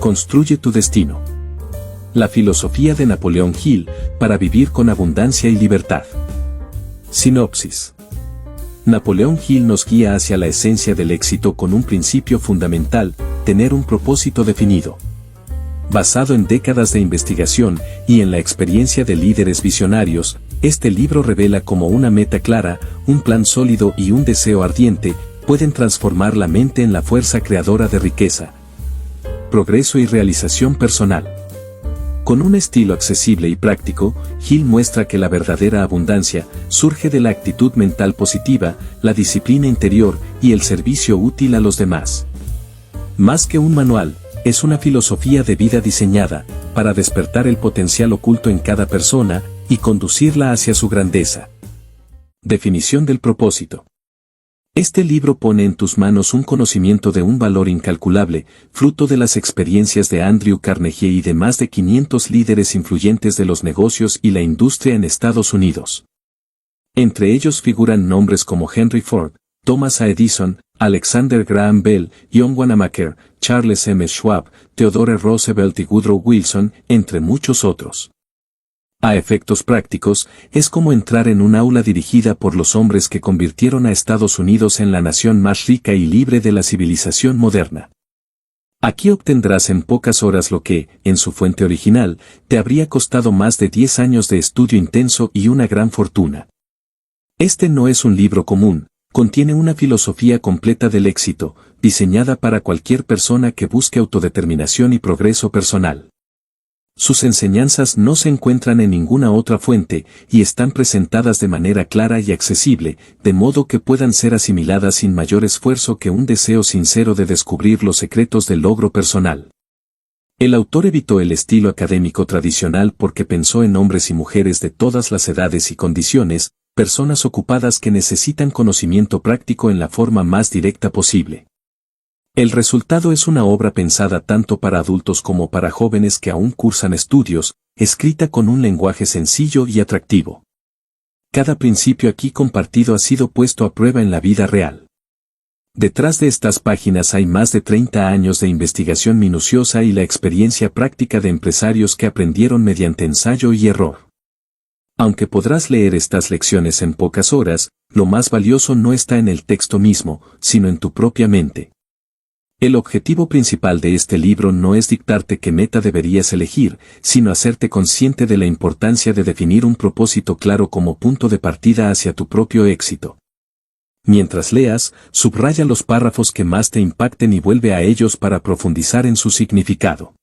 Construye tu destino. La filosofía de Napoleón Hill para vivir con abundancia y libertad. Sinopsis. Napoleón Hill nos guía hacia la esencia del éxito con un principio fundamental: tener un propósito definido. Basado en décadas de investigación y en la experiencia de líderes visionarios, este libro revela cómo una meta clara, un plan sólido y un deseo ardiente pueden transformar la mente en la fuerza creadora de riqueza, progreso y realización personal. Con un estilo accesible y práctico, Hill muestra que la verdadera abundancia surge de la actitud mental positiva, la disciplina interior y el servicio útil a los demás. Más que un manual, es una filosofía de vida diseñada para despertar el potencial oculto en cada persona y conducirla hacia su grandeza. Definición del propósito. Este libro pone en tus manos un conocimiento de un valor incalculable, fruto de las experiencias de Andrew Carnegie y de más de 500 líderes influyentes de los negocios y la industria en Estados Unidos. Entre ellos figuran nombres como Henry Ford, Thomas A. Edison, Alexander Graham Bell, John Wanamaker, Charles M. Schwab, Theodore Roosevelt y Woodrow Wilson, entre muchos otros. A efectos prácticos, es como entrar en un aula dirigida por los hombres que convirtieron a Estados Unidos en la nación más rica y libre de la civilización moderna. Aquí obtendrás en pocas horas lo que, en su fuente original, te habría costado más de 10 años de estudio intenso y una gran fortuna. Este no es un libro común, contiene una filosofía completa del éxito, diseñada para cualquier persona que busque autodeterminación y progreso personal. Sus enseñanzas no se encuentran en ninguna otra fuente y están presentadas de manera clara y accesible, de modo que puedan ser asimiladas sin mayor esfuerzo que un deseo sincero de descubrir los secretos del logro personal. El autor evitó el estilo académico tradicional porque pensó en hombres y mujeres de todas las edades y condiciones, personas ocupadas que necesitan conocimiento práctico en la forma más directa posible. El resultado es una obra pensada tanto para adultos como para jóvenes que aún cursan estudios, escrita con un lenguaje sencillo y atractivo. Cada principio aquí compartido ha sido puesto a prueba en la vida real. Detrás de estas páginas hay más de 30 años de investigación minuciosa y la experiencia práctica de empresarios que aprendieron mediante ensayo y error. Aunque podrás leer estas lecciones en pocas horas, lo más valioso no está en el texto mismo, sino en tu propia mente. El objetivo principal de este libro no es dictarte qué meta deberías elegir, sino hacerte consciente de la importancia de definir un propósito claro como punto de partida hacia tu propio éxito. Mientras leas, subraya los párrafos que más te impacten y vuelve a ellos para profundizar en su significado.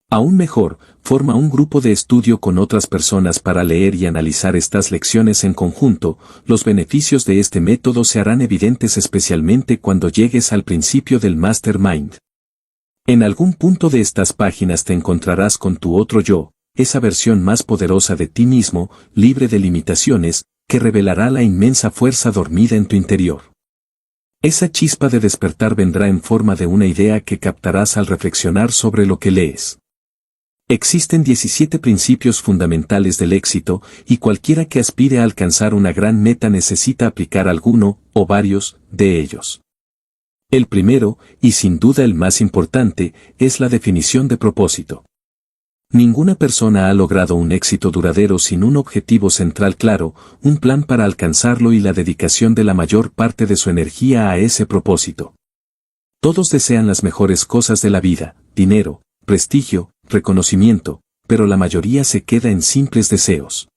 Aún mejor, forma un grupo de estudio con otras personas para leer y analizar estas lecciones en conjunto. Los beneficios de este método se harán evidentes especialmente cuando llegues al principio del Mastermind. En algún punto de estas páginas te encontrarás con tu otro yo, esa versión más poderosa de ti mismo, libre de limitaciones, que revelará la inmensa fuerza dormida en tu interior. Esa chispa de despertar vendrá en forma de una idea que captarás al reflexionar sobre lo que lees. Existen 17 principios fundamentales del éxito, y cualquiera que aspire a alcanzar una gran meta necesita aplicar alguno, o varios, de ellos. El primero, y sin duda el más importante, es la definición de propósito. Ninguna persona ha logrado un éxito duradero sin un objetivo central claro, un plan para alcanzarlo y la dedicación de la mayor parte de su energía a ese propósito. Todos desean las mejores cosas de la vida, dinero, prestigio, reconocimiento, pero la mayoría se queda en simples deseos.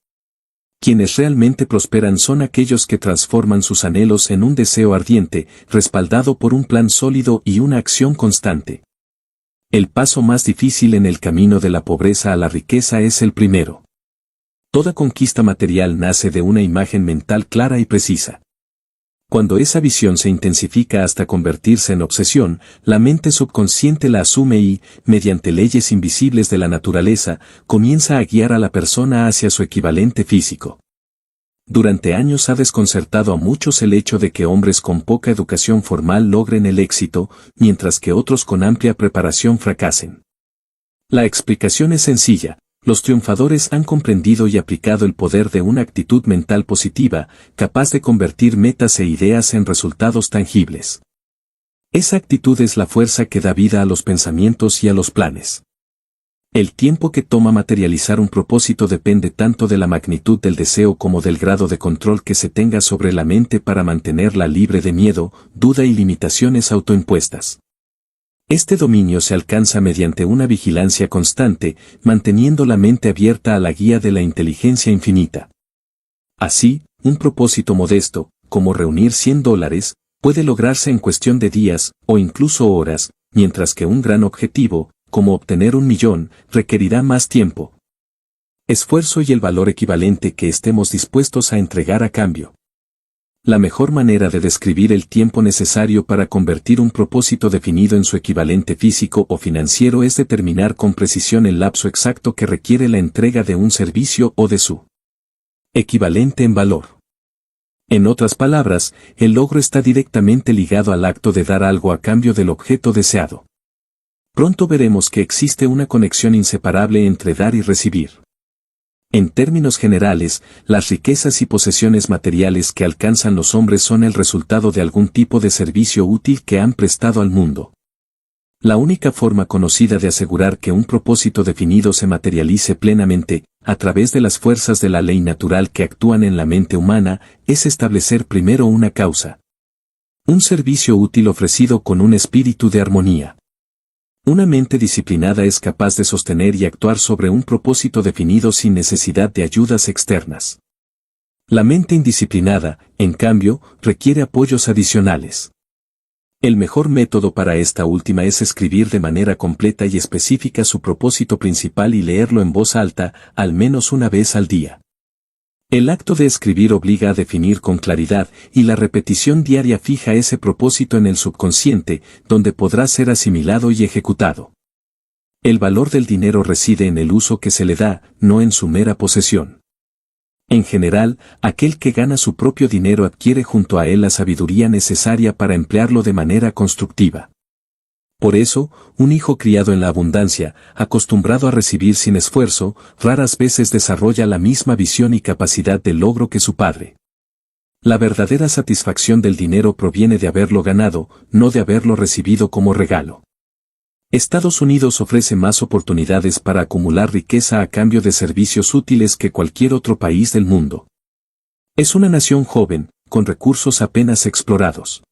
Quienes realmente prosperan son aquellos que transforman sus anhelos en un deseo ardiente, respaldado por un plan sólido y una acción constante. El paso más difícil en el camino de la pobreza a la riqueza es el primero. Toda conquista material nace de una imagen mental clara y precisa. Cuando esa visión se intensifica hasta convertirse en obsesión, la mente subconsciente la asume y, mediante leyes invisibles de la naturaleza, comienza a guiar a la persona hacia su equivalente físico. Durante años ha desconcertado a muchos el hecho de que hombres con poca educación formal logren el éxito, mientras que otros con amplia preparación fracasen. La explicación es sencilla. Los triunfadores han comprendido y aplicado el poder de una actitud mental positiva, capaz de convertir metas e ideas en resultados tangibles. Esa actitud es la fuerza que da vida a los pensamientos y a los planes. El tiempo que toma materializar un propósito depende tanto de la magnitud del deseo como del grado de control que se tenga sobre la mente para mantenerla libre de miedo, duda y limitaciones autoimpuestas. Este dominio se alcanza mediante una vigilancia constante, manteniendo la mente abierta a la guía de la inteligencia infinita. Así, un propósito modesto, como reunir $100, puede lograrse en cuestión de días, o incluso horas, mientras que un gran objetivo, como obtener 1.000.000, requerirá más tiempo, esfuerzo y el valor equivalente que estemos dispuestos a entregar a cambio. La mejor manera de describir el tiempo necesario para convertir un propósito definido en su equivalente físico o financiero es determinar con precisión el lapso exacto que requiere la entrega de un servicio o de su equivalente en valor. En otras palabras, el logro está directamente ligado al acto de dar algo a cambio del objeto deseado. Pronto veremos que existe una conexión inseparable entre dar y recibir. En términos generales, las riquezas y posesiones materiales que alcanzan los hombres son el resultado de algún tipo de servicio útil que han prestado al mundo. La única forma conocida de asegurar que un propósito definido se materialice plenamente, a través de las fuerzas de la ley natural que actúan en la mente humana, es establecer primero una causa. Un servicio útil ofrecido con un espíritu de armonía. Una mente disciplinada es capaz de sostener y actuar sobre un propósito definido sin necesidad de ayudas externas. La mente indisciplinada, en cambio, requiere apoyos adicionales. El mejor método para esta última es escribir de manera completa y específica su propósito principal y leerlo en voz alta, al menos una vez al día. El acto de escribir obliga a definir con claridad, y la repetición diaria fija ese propósito en el subconsciente, donde podrá ser asimilado y ejecutado. El valor del dinero reside en el uso que se le da, no en su mera posesión. En general, aquel que gana su propio dinero adquiere junto a él la sabiduría necesaria para emplearlo de manera constructiva. Por eso, un hijo criado en la abundancia, acostumbrado a recibir sin esfuerzo, raras veces desarrolla la misma visión y capacidad de logro que su padre. La verdadera satisfacción del dinero proviene de haberlo ganado, no de haberlo recibido como regalo. Estados Unidos ofrece más oportunidades para acumular riqueza a cambio de servicios útiles que cualquier otro país del mundo. Es una nación joven, con recursos apenas explorados.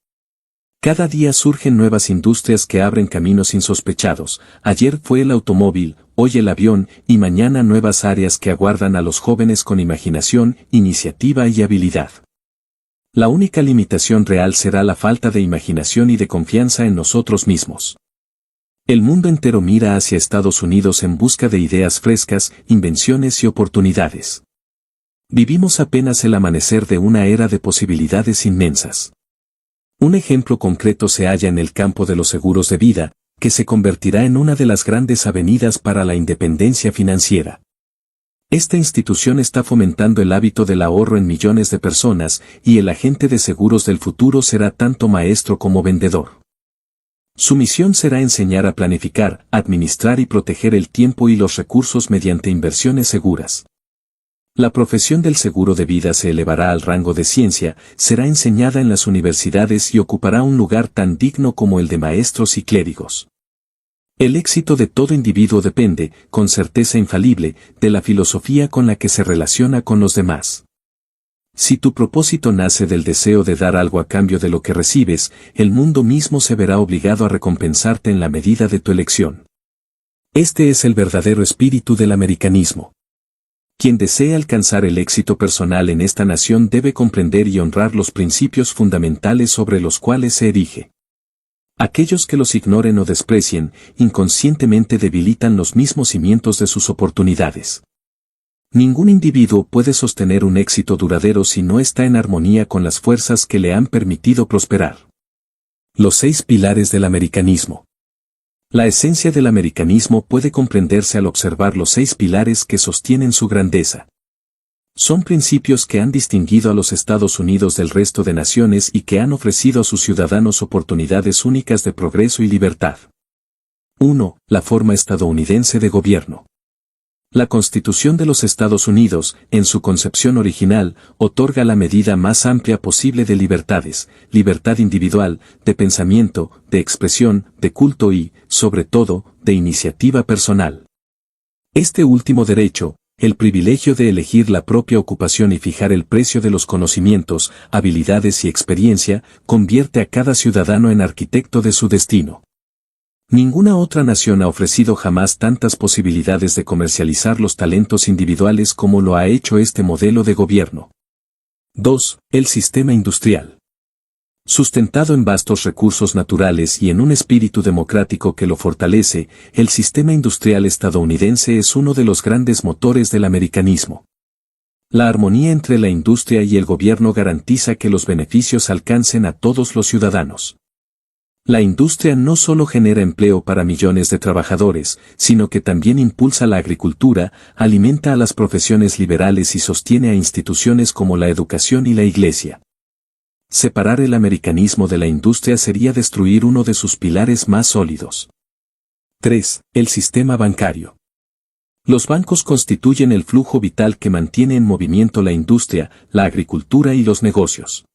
Cada día surgen nuevas industrias que abren caminos insospechados. Ayer fue el automóvil, hoy el avión, y mañana nuevas áreas que aguardan a los jóvenes con imaginación, iniciativa y habilidad. La única limitación real será la falta de imaginación y de confianza en nosotros mismos. El mundo entero mira hacia Estados Unidos en busca de ideas frescas, invenciones y oportunidades. Vivimos apenas el amanecer de una era de posibilidades inmensas. Un ejemplo concreto se halla en el campo de los seguros de vida, que se convertirá en una de las grandes avenidas para la independencia financiera. Esta institución está fomentando el hábito del ahorro en millones de personas, y el agente de seguros del futuro será tanto maestro como vendedor. Su misión será enseñar a planificar, administrar y proteger el tiempo y los recursos mediante inversiones seguras. La profesión del seguro de vida se elevará al rango de ciencia, será enseñada en las universidades y ocupará un lugar tan digno como el de maestros y clérigos. El éxito de todo individuo depende, con certeza infalible, de la filosofía con la que se relaciona con los demás. Si tu propósito nace del deseo de dar algo a cambio de lo que recibes, el mundo mismo se verá obligado a recompensarte en la medida de tu elección. Este es el verdadero espíritu del americanismo. Quien desea alcanzar el éxito personal en esta nación debe comprender y honrar los principios fundamentales sobre los cuales se erige. Aquellos que los ignoren o desprecien, inconscientemente debilitan los mismos cimientos de sus oportunidades. Ningún individuo puede sostener un éxito duradero si no está en armonía con las fuerzas que le han permitido prosperar. Los 6 pilares del americanismo. La esencia del americanismo puede comprenderse al observar los 6 pilares que sostienen su grandeza. Son principios que han distinguido a los Estados Unidos del resto de naciones y que han ofrecido a sus ciudadanos oportunidades únicas de progreso y libertad. 1. La forma estadounidense de gobierno. La Constitución de los Estados Unidos, en su concepción original, otorga la medida más amplia posible de libertades, libertad individual, de pensamiento, de expresión, de culto y, sobre todo, de iniciativa personal. Este último derecho, el privilegio de elegir la propia ocupación y fijar el precio de los conocimientos, habilidades y experiencia, convierte a cada ciudadano en arquitecto de su destino. Ninguna otra nación ha ofrecido jamás tantas posibilidades de comercializar los talentos individuales como lo ha hecho este modelo de gobierno. 2. El sistema industrial. Sustentado en vastos recursos naturales y en un espíritu democrático que lo fortalece, el sistema industrial estadounidense es uno de los grandes motores del americanismo. La armonía entre la industria y el gobierno garantiza que los beneficios alcancen a todos los ciudadanos. La industria no solo genera empleo para millones de trabajadores, sino que también impulsa la agricultura, alimenta a las profesiones liberales y sostiene a instituciones como la educación y la iglesia. Separar el americanismo de la industria sería destruir uno de sus pilares más sólidos. 3. El sistema bancario. Los bancos constituyen el flujo vital que mantiene en movimiento la industria, la agricultura y los negocios.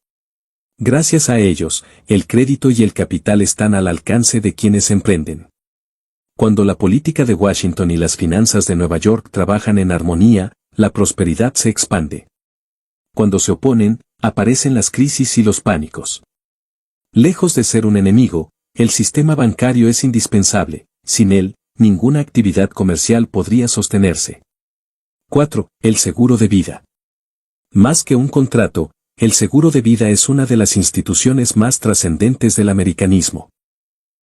Gracias a ellos, el crédito y el capital están al alcance de quienes emprenden. Cuando la política de Washington y las finanzas de Nueva York trabajan en armonía, la prosperidad se expande. Cuando se oponen, aparecen las crisis y los pánicos. Lejos de ser un enemigo, el sistema bancario es indispensable, sin él, ninguna actividad comercial podría sostenerse. 4. El seguro de vida. Más que un contrato, el seguro de vida es una de las instituciones más trascendentes del americanismo.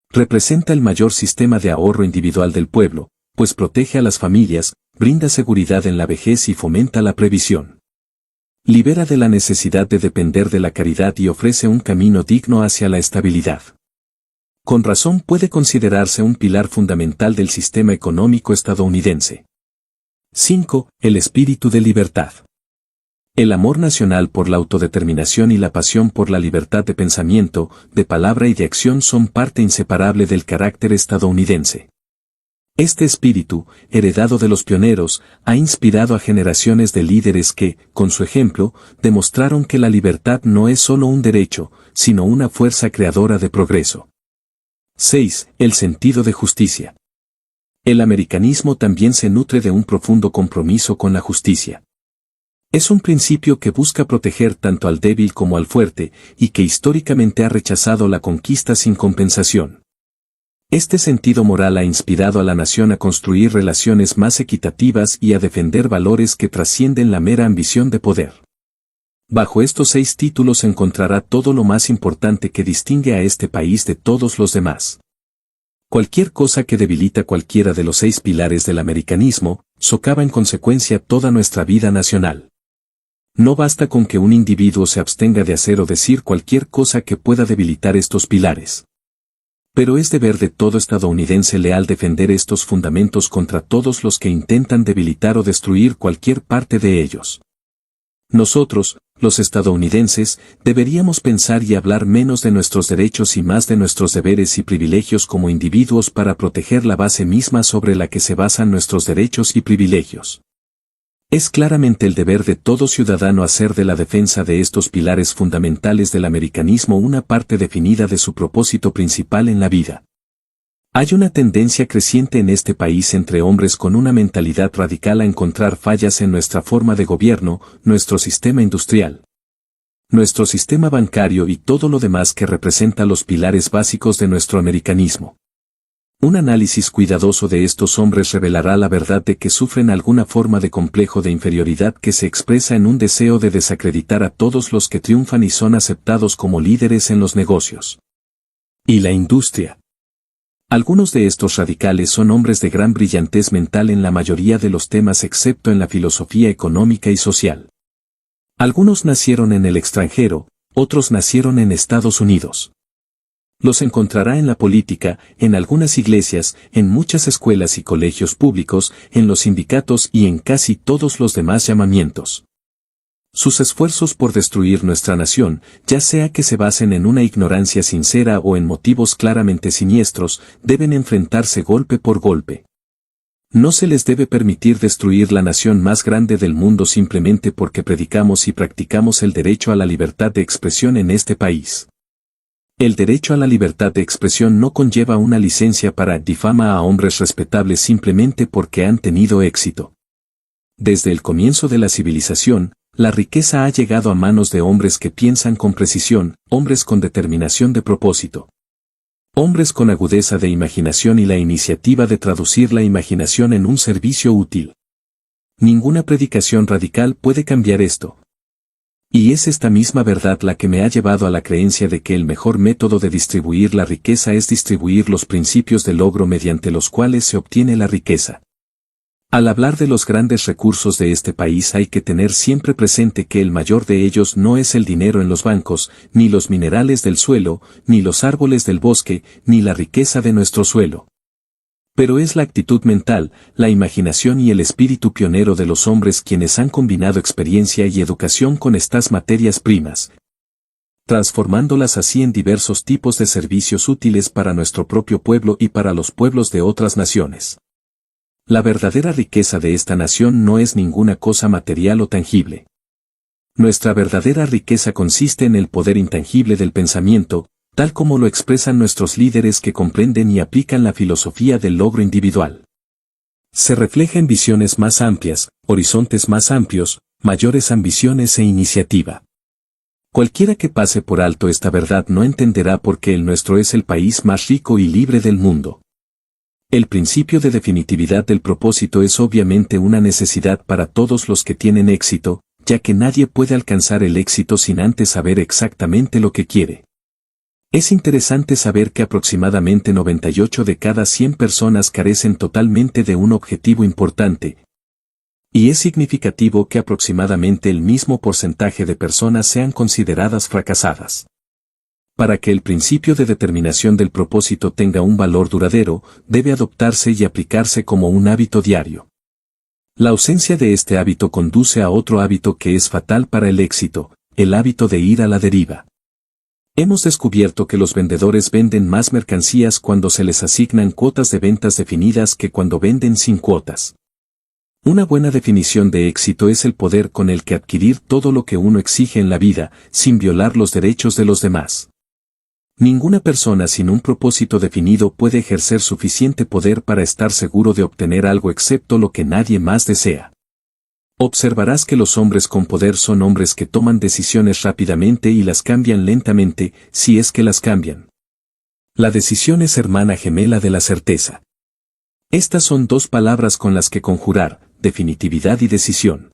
Representa el mayor sistema de ahorro individual del pueblo, pues protege a las familias, brinda seguridad en la vejez y fomenta la previsión. Libera de la necesidad de depender de la caridad y ofrece un camino digno hacia la estabilidad. Con razón puede considerarse un pilar fundamental del sistema económico estadounidense. 5. El espíritu de libertad. El amor nacional por la autodeterminación y la pasión por la libertad de pensamiento, de palabra y de acción son parte inseparable del carácter estadounidense. Este espíritu, heredado de los pioneros, ha inspirado a generaciones de líderes que, con su ejemplo, demostraron que la libertad no es solo un derecho, sino una fuerza creadora de progreso. 6. El sentido de justicia. El americanismo también se nutre de un profundo compromiso con la justicia. Es un principio que busca proteger tanto al débil como al fuerte, y que históricamente ha rechazado la conquista sin compensación. Este sentido moral ha inspirado a la nación a construir relaciones más equitativas y a defender valores que trascienden la mera ambición de poder. Bajo estos 6 títulos encontrará todo lo más importante que distingue a este país de todos los demás. Cualquier cosa que debilita cualquiera de los 6 pilares del americanismo, socava en consecuencia toda nuestra vida nacional. No basta con que un individuo se abstenga de hacer o decir cualquier cosa que pueda debilitar estos pilares. Pero es deber de todo estadounidense leal defender estos fundamentos contra todos los que intentan debilitar o destruir cualquier parte de ellos. Nosotros, los estadounidenses, deberíamos pensar y hablar menos de nuestros derechos y más de nuestros deberes y privilegios como individuos para proteger la base misma sobre la que se basan nuestros derechos y privilegios. Es claramente el deber de todo ciudadano hacer de la defensa de estos pilares fundamentales del americanismo una parte definida de su propósito principal en la vida. Hay una tendencia creciente en este país entre hombres con una mentalidad radical a encontrar fallas en nuestra forma de gobierno, nuestro sistema industrial, nuestro sistema bancario y todo lo demás que representa los pilares básicos de nuestro americanismo. Un análisis cuidadoso de estos hombres revelará la verdad de que sufren alguna forma de complejo de inferioridad que se expresa en un deseo de desacreditar a todos los que triunfan y son aceptados como líderes en los negocios y la industria. Algunos de estos radicales son hombres de gran brillantez mental en la mayoría de los temas excepto en la filosofía económica y social. Algunos nacieron en el extranjero, otros nacieron en Estados Unidos. Los encontrará en la política, en algunas iglesias, en muchas escuelas y colegios públicos, en los sindicatos y en casi todos los demás llamamientos. Sus esfuerzos por destruir nuestra nación, ya sea que se basen en una ignorancia sincera o en motivos claramente siniestros, deben enfrentarse golpe por golpe. No se les debe permitir destruir la nación más grande del mundo simplemente porque predicamos y practicamos el derecho a la libertad de expresión en este país. El derecho a la libertad de expresión no conlleva una licencia para difama a hombres respetables simplemente porque han tenido éxito. Desde el comienzo de la civilización, la riqueza ha llegado a manos de hombres que piensan con precisión, hombres con determinación de propósito. Hombres con agudeza de imaginación y la iniciativa de traducir la imaginación en un servicio útil. Ninguna predicación radical puede cambiar esto. Y es esta misma verdad la que me ha llevado a la creencia de que el mejor método de distribuir la riqueza es distribuir los principios de logro mediante los cuales se obtiene la riqueza. Al hablar de los grandes recursos de este país hay que tener siempre presente que el mayor de ellos no es el dinero en los bancos, ni los minerales del suelo, ni los árboles del bosque, ni la riqueza de nuestro suelo. Pero es la actitud mental, la imaginación y el espíritu pionero de los hombres quienes han combinado experiencia y educación con estas materias primas, transformándolas así en diversos tipos de servicios útiles para nuestro propio pueblo y para los pueblos de otras naciones. La verdadera riqueza de esta nación no es ninguna cosa material o tangible. Nuestra verdadera riqueza consiste en el poder intangible del pensamiento, tal como lo expresan nuestros líderes que comprenden y aplican la filosofía del logro individual. Se refleja en visiones más amplias, horizontes más amplios, mayores ambiciones e iniciativa. Cualquiera que pase por alto esta verdad no entenderá por qué el nuestro es el país más rico y libre del mundo. El principio de definitividad del propósito es obviamente una necesidad para todos los que tienen éxito, ya que nadie puede alcanzar el éxito sin antes saber exactamente lo que quiere. Es interesante saber que aproximadamente 98 de cada 100 personas carecen totalmente de un objetivo importante. Y es significativo que aproximadamente el mismo porcentaje de personas sean consideradas fracasadas. Para que el principio de determinación del propósito tenga un valor duradero, debe adoptarse y aplicarse como un hábito diario. La ausencia de este hábito conduce a otro hábito que es fatal para el éxito, el hábito de ir a la deriva. Hemos descubierto que los vendedores venden más mercancías cuando se les asignan cuotas de ventas definidas que cuando venden sin cuotas. Una buena definición de éxito es el poder con el que adquirir todo lo que uno exige en la vida, sin violar los derechos de los demás. Ninguna persona sin un propósito definido puede ejercer suficiente poder para estar seguro de obtener algo excepto lo que nadie más desea. Observarás que los hombres con poder son hombres que toman decisiones rápidamente y las cambian lentamente, si es que las cambian. La decisión es hermana gemela de la certeza. Estas son dos palabras con las que conjurar, definitividad y decisión.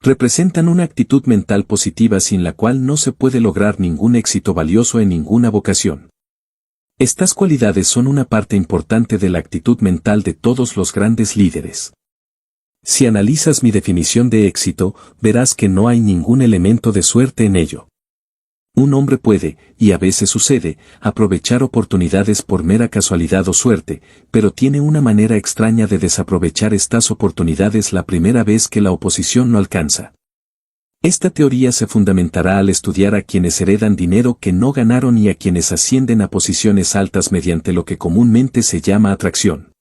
Representan una actitud mental positiva sin la cual no se puede lograr ningún éxito valioso en ninguna vocación. Estas cualidades son una parte importante de la actitud mental de todos los grandes líderes. Si analizas mi definición de éxito, verás que no hay ningún elemento de suerte en ello. Un hombre puede, y a veces sucede, aprovechar oportunidades por mera casualidad o suerte, pero tiene una manera extraña de desaprovechar estas oportunidades la primera vez que la oposición lo alcanza. Esta teoría se fundamentará al estudiar a quienes heredan dinero que no ganaron y a quienes ascienden a posiciones altas mediante lo que comúnmente se llama atracción.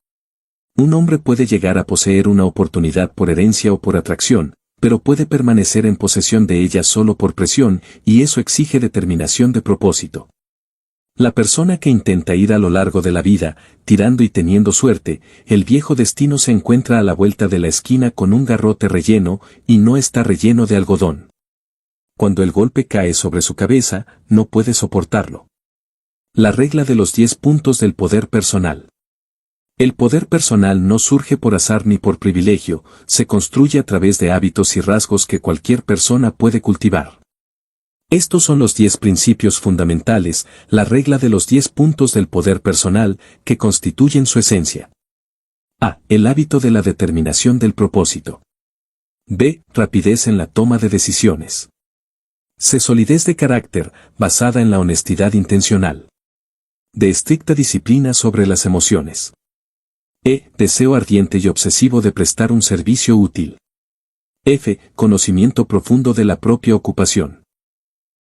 Un hombre puede llegar a poseer una oportunidad por herencia o por atracción, pero puede permanecer en posesión de ella solo por presión, y eso exige determinación de propósito. La persona que intenta ir a lo largo de la vida, tirando y teniendo suerte, el viejo destino se encuentra a la vuelta de la esquina con un garrote relleno, y no está relleno de algodón. Cuando el golpe cae sobre su cabeza, no puede soportarlo. La regla de los 10 puntos del poder personal. El poder personal no surge por azar ni por privilegio, se construye a través de hábitos y rasgos que cualquier persona puede cultivar. Estos son los 10 principios fundamentales, la regla de los 10 puntos del poder personal, que constituyen su esencia. A. El hábito de la determinación del propósito. B. Rapidez en la toma de decisiones. C. Solidez de carácter, basada en la honestidad intencional. D. Estricta disciplina sobre las emociones. E. Deseo ardiente y obsesivo de prestar un servicio útil. F. Conocimiento profundo de la propia ocupación.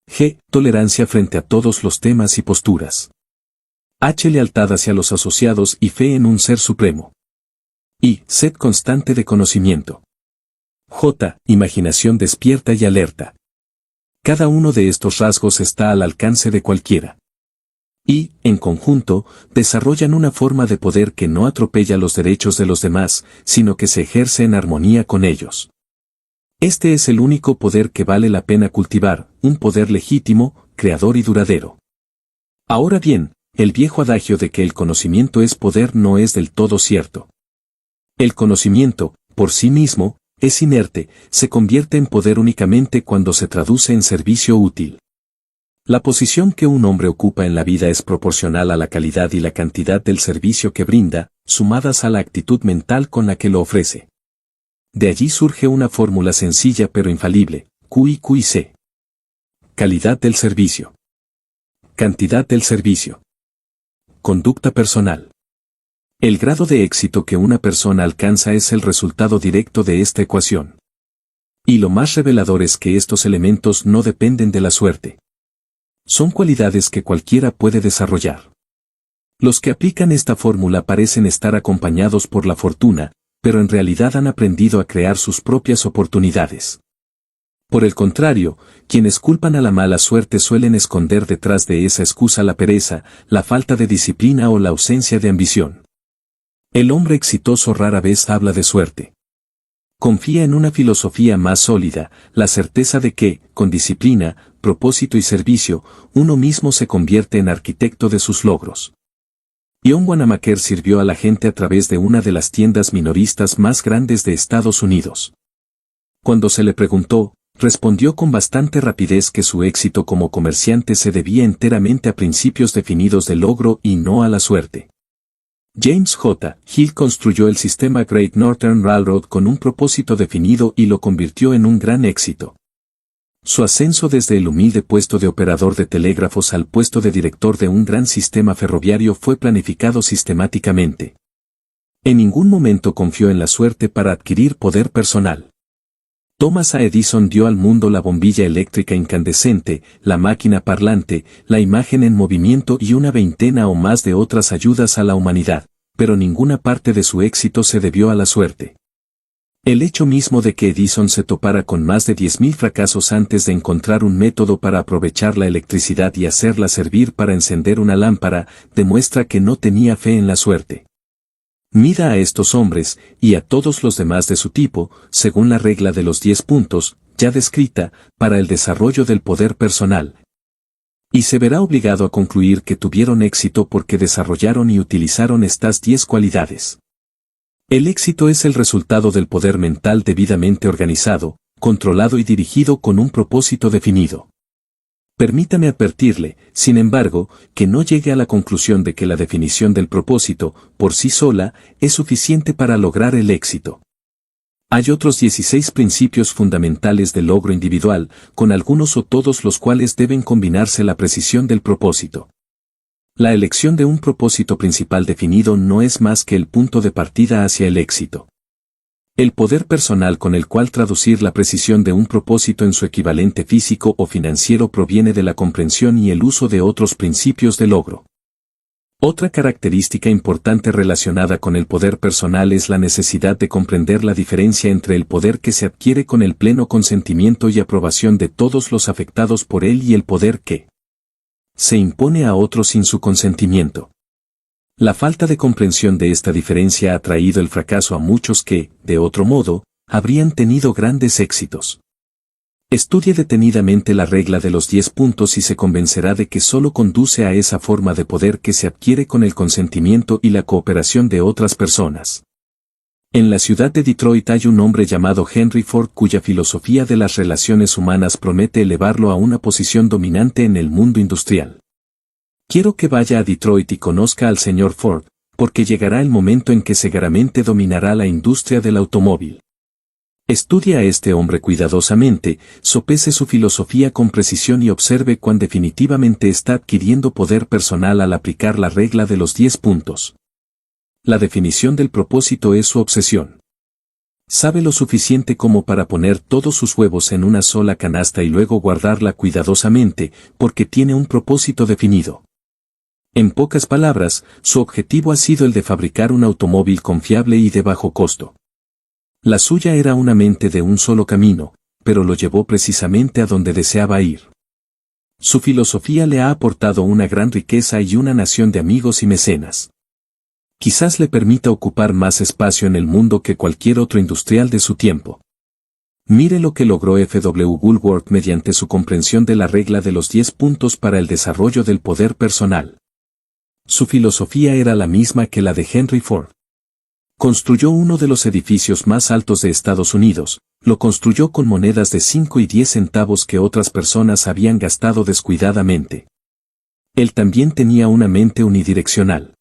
G. Tolerancia frente a todos los temas y posturas. H. Lealtad hacia los asociados y fe en un ser supremo. I. Sed constante de conocimiento. J. Imaginación despierta y alerta. Cada uno de estos rasgos está al alcance de cualquiera. Y, en conjunto, desarrollan una forma de poder que no atropella los derechos de los demás, sino que se ejerce en armonía con ellos. Este es el único poder que vale la pena cultivar, un poder legítimo, creador y duradero. Ahora bien, el viejo adagio de que el conocimiento es poder no es del todo cierto. El conocimiento, por sí mismo, es inerte, se convierte en poder únicamente cuando se traduce en servicio útil. La posición que un hombre ocupa en la vida es proporcional a la calidad y la cantidad del servicio que brinda, sumadas a la actitud mental con la que lo ofrece. De allí surge una fórmula sencilla pero infalible, QI/QC. Calidad del servicio. Cantidad del servicio. Conducta personal. El grado de éxito que una persona alcanza es el resultado directo de esta ecuación. Y lo más revelador es que estos elementos no dependen de la suerte. Son cualidades que cualquiera puede desarrollar. Los que aplican esta fórmula parecen estar acompañados por la fortuna, pero en realidad han aprendido a crear sus propias oportunidades. Por el contrario, quienes culpan a la mala suerte suelen esconder detrás de esa excusa la pereza, la falta de disciplina o la ausencia de ambición. El hombre exitoso rara vez habla de suerte. Confía en una filosofía más sólida, la certeza de que, con disciplina, propósito y servicio, uno mismo se convierte en arquitecto de sus logros. John Wanamaker sirvió a la gente a través de una de las tiendas minoristas más grandes de Estados Unidos. Cuando se le preguntó, respondió con bastante rapidez que su éxito como comerciante se debía enteramente a principios definidos de logro y no a la suerte. James J. Hill construyó el sistema Great Northern Railroad con un propósito definido y lo convirtió en un gran éxito. Su ascenso desde el humilde puesto de operador de telégrafos al puesto de director de un gran sistema ferroviario fue planificado sistemáticamente. En ningún momento confió en la suerte para adquirir poder personal. Thomas A. Edison dio al mundo la bombilla eléctrica incandescente, la máquina parlante, la imagen en movimiento y una veintena o más de otras ayudas a la humanidad, pero ninguna parte de su éxito se debió a la suerte. El hecho mismo de que Edison se topara con más de 10.000 fracasos antes de encontrar un método para aprovechar la electricidad y hacerla servir para encender una lámpara, demuestra que no tenía fe en la suerte. Mida a estos hombres, y a todos los demás de su tipo, según la regla de los 10 puntos, ya descrita, para el desarrollo del poder personal. Y se verá obligado a concluir que tuvieron éxito porque desarrollaron y utilizaron estas 10 cualidades. El éxito es el resultado del poder mental debidamente organizado, controlado y dirigido con un propósito definido. Permítame advertirle, sin embargo, que no llegue a la conclusión de que la definición del propósito, por sí sola, es suficiente para lograr el éxito. Hay otros 16 principios fundamentales del logro individual, con algunos o todos los cuales deben combinarse la precisión del propósito. La elección de un propósito principal definido no es más que el punto de partida hacia el éxito. El poder personal con el cual traducir la precisión de un propósito en su equivalente físico o financiero proviene de la comprensión y el uso de otros principios de logro. Otra característica importante relacionada con el poder personal es la necesidad de comprender la diferencia entre el poder que se adquiere con el pleno consentimiento y aprobación de todos los afectados por él y el poder que se impone a otros sin su consentimiento. La falta de comprensión de esta diferencia ha traído el fracaso a muchos que, de otro modo, habrían tenido grandes éxitos. Estudie detenidamente la regla de los 10 puntos y se convencerá de que solo conduce a esa forma de poder que se adquiere con el consentimiento y la cooperación de otras personas. En la ciudad de Detroit hay un hombre llamado Henry Ford cuya filosofía de las relaciones humanas promete elevarlo a una posición dominante en el mundo industrial. Quiero que vaya a Detroit y conozca al señor Ford, porque llegará el momento en que seguramente dominará la industria del automóvil. Estudie a este hombre cuidadosamente, sopese su filosofía con precisión y observe cuán definitivamente está adquiriendo poder personal al aplicar la regla de los 10 puntos. La definición del propósito es su obsesión. Sabe lo suficiente como para poner todos sus huevos en una sola canasta y luego guardarla cuidadosamente, porque tiene un propósito definido. En pocas palabras, su objetivo ha sido el de fabricar un automóvil confiable y de bajo costo. La suya era una mente de un solo camino, pero lo llevó precisamente a donde deseaba ir. Su filosofía le ha aportado una gran riqueza y una nación de amigos y mecenas. Quizás le permita ocupar más espacio en el mundo que cualquier otro industrial de su tiempo. Mire lo que logró F. W. Woolworth mediante su comprensión de la regla de los 10 puntos para el desarrollo del poder personal. Su filosofía era la misma que la de Henry Ford. Construyó uno de los edificios más altos de Estados Unidos, lo construyó con monedas de 5 y 10 centavos que otras personas habían gastado descuidadamente. Él también tenía una mente unidireccional.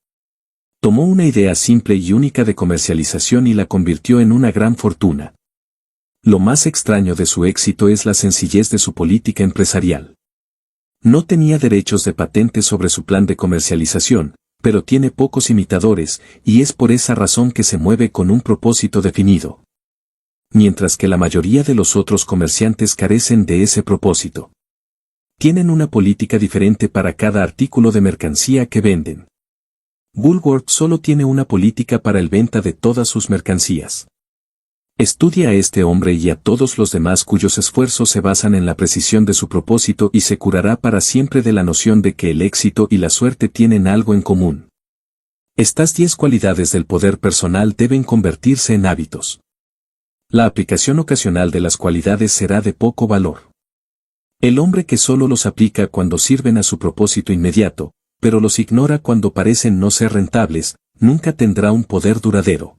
Tomó una idea simple y única de comercialización y la convirtió en una gran fortuna. Lo más extraño de su éxito es la sencillez de su política empresarial. No tenía derechos de patente sobre su plan de comercialización, pero tiene pocos imitadores, y es por esa razón que se mueve con un propósito definido. Mientras que la mayoría de los otros comerciantes carecen de ese propósito. Tienen una política diferente para cada artículo de mercancía que venden. Woolworth solo tiene una política para el venta de todas sus mercancías. Estudia a este hombre y a todos los demás cuyos esfuerzos se basan en la precisión de su propósito y se curará para siempre de la noción de que el éxito y la suerte tienen algo en común. Estas 10 cualidades del poder personal deben convertirse en hábitos. La aplicación ocasional de las cualidades será de poco valor. El hombre que solo los aplica cuando sirven a su propósito inmediato, pero los ignora cuando parecen no ser rentables, nunca tendrá un poder duradero.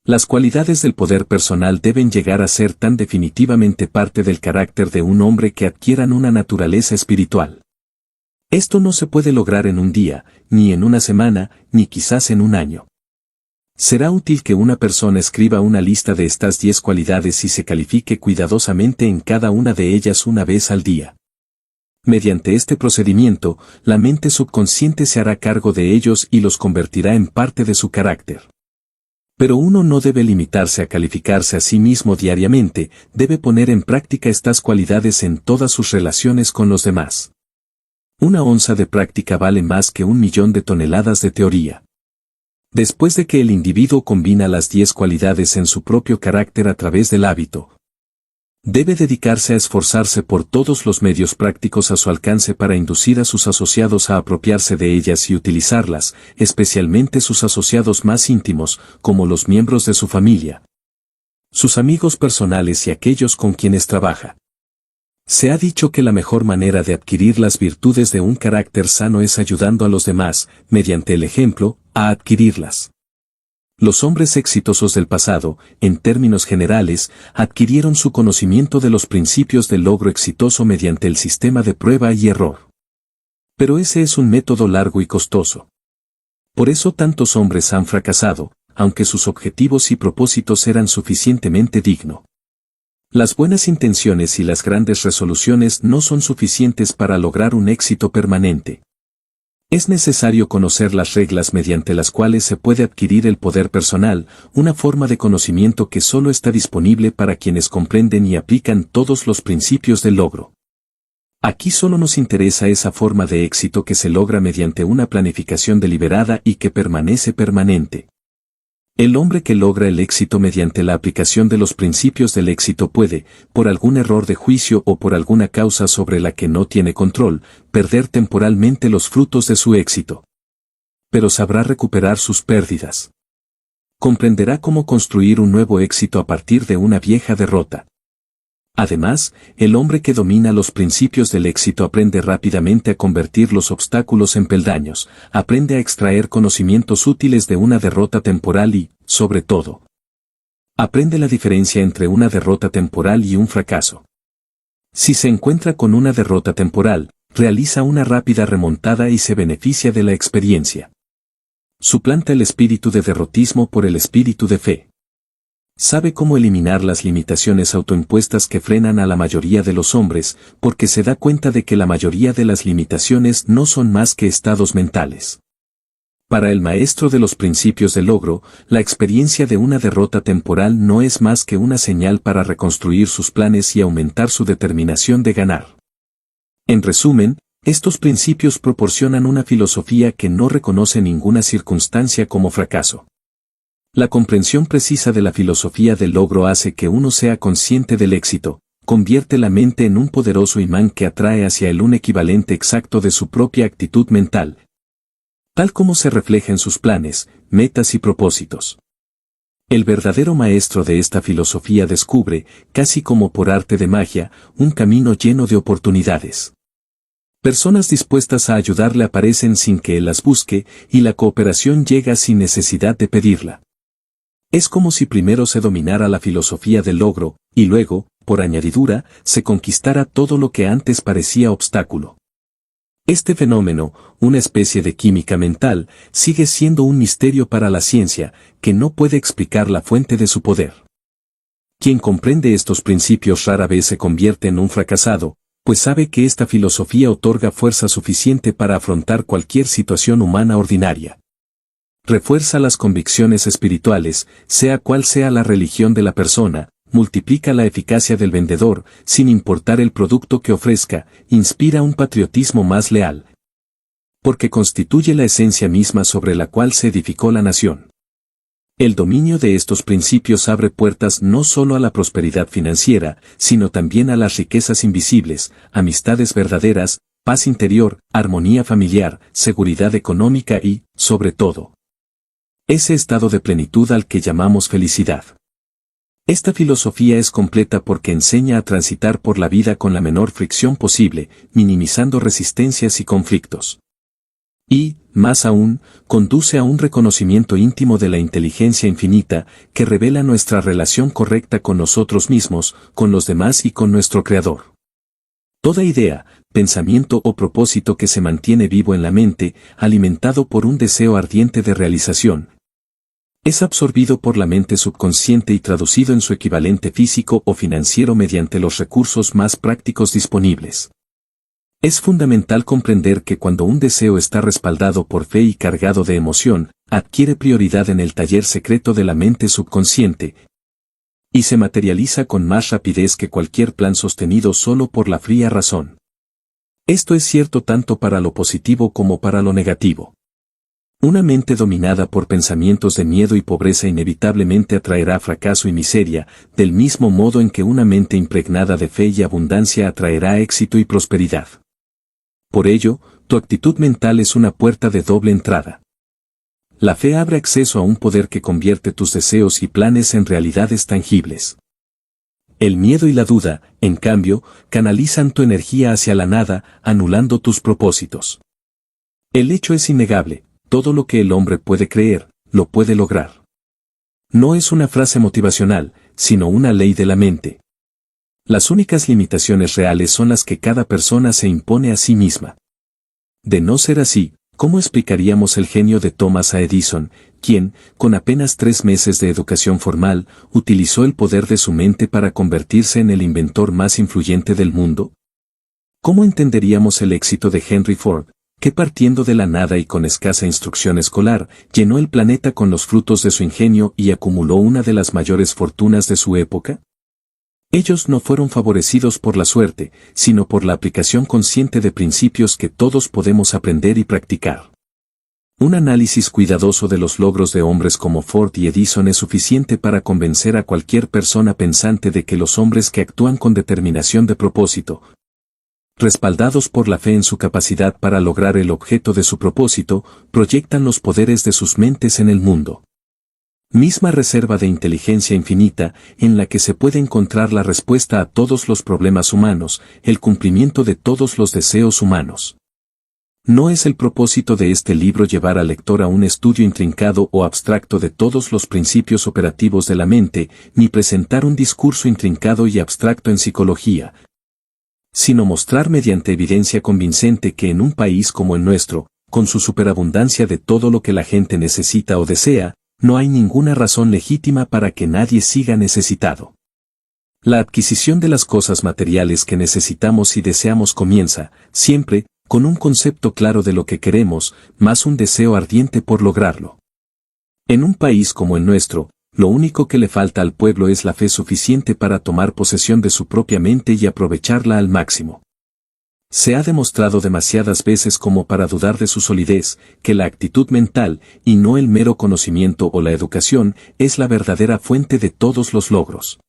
Las cualidades del poder personal deben llegar a ser tan definitivamente parte del carácter de un hombre que adquieran una naturaleza espiritual. Esto no se puede lograr en un día, ni en una semana, ni quizás en un año. Será útil que una persona escriba una lista de estas 10 cualidades y se califique cuidadosamente en cada una de ellas una vez al día. Mediante este procedimiento, la mente subconsciente se hará cargo de ellos y los convertirá en parte de su carácter. Pero uno no debe limitarse a calificarse a sí mismo diariamente, debe poner en práctica estas cualidades en todas sus relaciones con los demás. Una onza de práctica vale más que 1.000.000 de toneladas de teoría. Después de que el individuo combina las 10 cualidades en su propio carácter a través del hábito, debe dedicarse a esforzarse por todos los medios prácticos a su alcance para inducir a sus asociados a apropiarse de ellas y utilizarlas, especialmente sus asociados más íntimos, como los miembros de su familia, sus amigos personales y aquellos con quienes trabaja. Se ha dicho que la mejor manera de adquirir las virtudes de un carácter sano es ayudando a los demás, mediante el ejemplo, a adquirirlas. Los hombres exitosos del pasado, en términos generales, adquirieron su conocimiento de los principios del logro exitoso mediante el sistema de prueba y error. Pero ese es un método largo y costoso. Por eso tantos hombres han fracasado, aunque sus objetivos y propósitos eran suficientemente dignos. Las buenas intenciones y las grandes resoluciones no son suficientes para lograr un éxito permanente. Es necesario conocer las reglas mediante las cuales se puede adquirir el poder personal, una forma de conocimiento que solo está disponible para quienes comprenden y aplican todos los principios del logro. Aquí solo nos interesa esa forma de éxito que se logra mediante una planificación deliberada y que permanece permanente. El hombre que logra el éxito mediante la aplicación de los principios del éxito puede, por algún error de juicio o por alguna causa sobre la que no tiene control, perder temporalmente los frutos de su éxito. Pero sabrá recuperar sus pérdidas. Comprenderá cómo construir un nuevo éxito a partir de una vieja derrota. Además, el hombre que domina los principios del éxito aprende rápidamente a convertir los obstáculos en peldaños, aprende a extraer conocimientos útiles de una derrota temporal y, sobre todo, aprende la diferencia entre una derrota temporal y un fracaso. Si se encuentra con una derrota temporal, realiza una rápida remontada y se beneficia de la experiencia. Suplanta el espíritu de derrotismo por el espíritu de fe. Sabe cómo eliminar las limitaciones autoimpuestas que frenan a la mayoría de los hombres, porque se da cuenta de que la mayoría de las limitaciones no son más que estados mentales. Para el maestro de los principios del logro, la experiencia de una derrota temporal no es más que una señal para reconstruir sus planes y aumentar su determinación de ganar. En resumen, Estos principios proporcionan una filosofía que no reconoce ninguna circunstancia como fracaso. La comprensión precisa de la filosofía del logro hace que uno sea consciente del éxito, convierte la mente en un poderoso imán que atrae hacia él un equivalente exacto de su propia actitud mental, tal como se refleja en sus planes, metas y propósitos. El verdadero maestro de esta filosofía descubre, casi como por arte de magia, un camino lleno de oportunidades. Personas dispuestas a ayudarle aparecen sin que él las busque, y la cooperación llega sin necesidad de pedirla. Es como si primero se dominara la filosofía del logro, y luego, por añadidura, se conquistara todo lo que antes parecía obstáculo. Este fenómeno, una especie de química mental, sigue siendo un misterio para la ciencia, que no puede explicar la fuente de su poder. Quien comprende estos principios rara vez se convierte en un fracasado, pues sabe que esta filosofía otorga fuerza suficiente para afrontar cualquier situación humana ordinaria. Refuerza las convicciones espirituales, sea cual sea la religión de la persona, multiplica la eficacia del vendedor, sin importar el producto que ofrezca, inspira un patriotismo más leal. Porque constituye la esencia misma sobre la cual se edificó la nación. El dominio de estos principios abre puertas no solo a la prosperidad financiera, sino también a las riquezas invisibles, amistades verdaderas, paz interior, armonía familiar, seguridad económica y, sobre todo, ese estado de plenitud al que llamamos felicidad. Esta filosofía es completa porque enseña a transitar por la vida con la menor fricción posible, minimizando resistencias y conflictos. Y, más aún, conduce a un reconocimiento íntimo de la inteligencia infinita, que revela nuestra relación correcta con nosotros mismos, con los demás y con nuestro Creador. Toda idea, pensamiento o propósito que se mantiene vivo en la mente, alimentado por un deseo ardiente de realización, es absorbido por la mente subconsciente y traducido en su equivalente físico o financiero mediante los recursos más prácticos disponibles. Es fundamental comprender que cuando un deseo está respaldado por fe y cargado de emoción, adquiere prioridad en el taller secreto de la mente subconsciente, y se materializa con más rapidez que cualquier plan sostenido solo por la fría razón. Esto es cierto tanto para lo positivo como para lo negativo. Una mente dominada por pensamientos de miedo y pobreza inevitablemente atraerá fracaso y miseria, del mismo modo en que una mente impregnada de fe y abundancia atraerá éxito y prosperidad. Por ello, tu actitud mental es una puerta de doble entrada. La fe abre acceso a un poder que convierte tus deseos y planes en realidades tangibles. El miedo y la duda, en cambio, canalizan tu energía hacia la nada, anulando tus propósitos. El hecho es innegable. Todo lo que el hombre puede creer, lo puede lograr. No es una frase motivacional, sino una ley de la mente. Las únicas limitaciones reales son las que cada persona se impone a sí misma. De no ser así, ¿cómo explicaríamos el genio de Thomas A. Edison, quien, con apenas 3 meses de educación formal, utilizó el poder de su mente para convertirse en el inventor más influyente del mundo? ¿Cómo entenderíamos el éxito de Henry Ford, que partiendo de la nada y con escasa instrucción escolar, llenó el planeta con los frutos de su ingenio y acumuló una de las mayores fortunas de su época? Ellos no fueron favorecidos por la suerte, sino por la aplicación consciente de principios que todos podemos aprender y practicar. Un análisis cuidadoso de los logros de hombres como Ford y Edison es suficiente para convencer a cualquier persona pensante de que los hombres que actúan con determinación de propósito, respaldados por la fe en su capacidad para lograr el objeto de su propósito, proyectan los poderes de sus mentes en el mundo. Misma reserva de inteligencia infinita, en la que se puede encontrar la respuesta a todos los problemas humanos, el cumplimiento de todos los deseos humanos. No es el propósito de este libro llevar al lector a un estudio intrincado o abstracto de todos los principios operativos de la mente, ni presentar un discurso intrincado y abstracto en psicología, sino mostrar mediante evidencia convincente que en un país como el nuestro, con su superabundancia de todo lo que la gente necesita o desea, no hay ninguna razón legítima para que nadie siga necesitado. La adquisición de las cosas materiales que necesitamos y deseamos comienza, siempre, con un concepto claro de lo que queremos, más un deseo ardiente por lograrlo. En un país como el nuestro, lo único que le falta al pueblo es la fe suficiente para tomar posesión de su propia mente y aprovecharla al máximo. Se ha demostrado demasiadas veces como para dudar de su solidez, que la actitud mental, y no el mero conocimiento o la educación, es la verdadera fuente de todos los logros.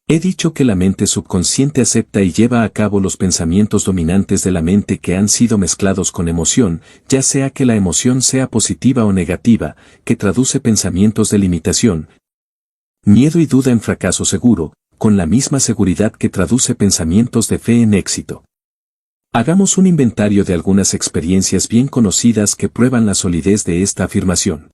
He dicho que la mente subconsciente acepta y lleva a cabo los pensamientos dominantes de la mente que han sido mezclados con emoción, ya sea que la emoción sea positiva o negativa, que traduce pensamientos de limitación, miedo y duda en fracaso seguro, con la misma seguridad que traduce pensamientos de fe en éxito. Hagamos un inventario de algunas experiencias bien conocidas que prueban la solidez de esta afirmación.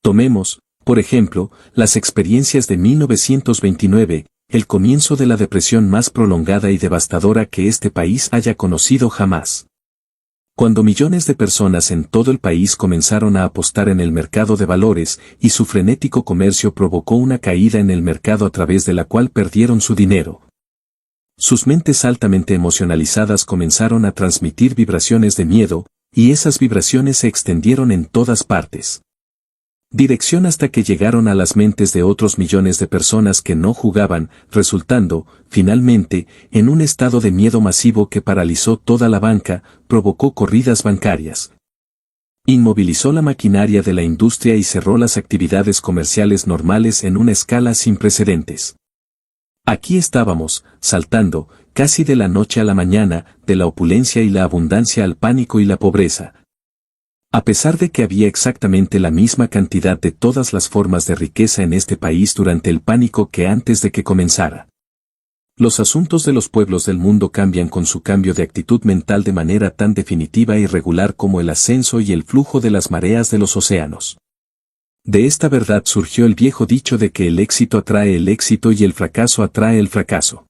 Tomemos, por ejemplo, las experiencias de 1929, el comienzo de la depresión más prolongada y devastadora que este país haya conocido jamás. Cuando millones de personas en todo el país comenzaron a apostar en el mercado de valores y su frenético comercio provocó una caída en el mercado a través de la cual perdieron su dinero. Sus mentes altamente emocionalizadas comenzaron a transmitir vibraciones de miedo, y esas vibraciones se extendieron en todas partes. Dirección hasta que llegaron a las mentes de otros millones de personas que no jugaban, resultando, finalmente, en un estado de miedo masivo que paralizó toda la banca, provocó corridas bancarias. Inmovilizó la maquinaria de la industria y cerró las actividades comerciales normales en una escala sin precedentes. Aquí estábamos, saltando, casi de la noche a la mañana, de la opulencia y la abundancia al pánico y la pobreza. A pesar de que había exactamente la misma cantidad de todas las formas de riqueza en este país durante el pánico que antes de que comenzara. Los asuntos de los pueblos del mundo cambian con su cambio de actitud mental de manera tan definitiva y regular como el ascenso y el flujo de las mareas de los océanos. De esta verdad surgió el viejo dicho de que el éxito atrae el éxito y el fracaso atrae el fracaso.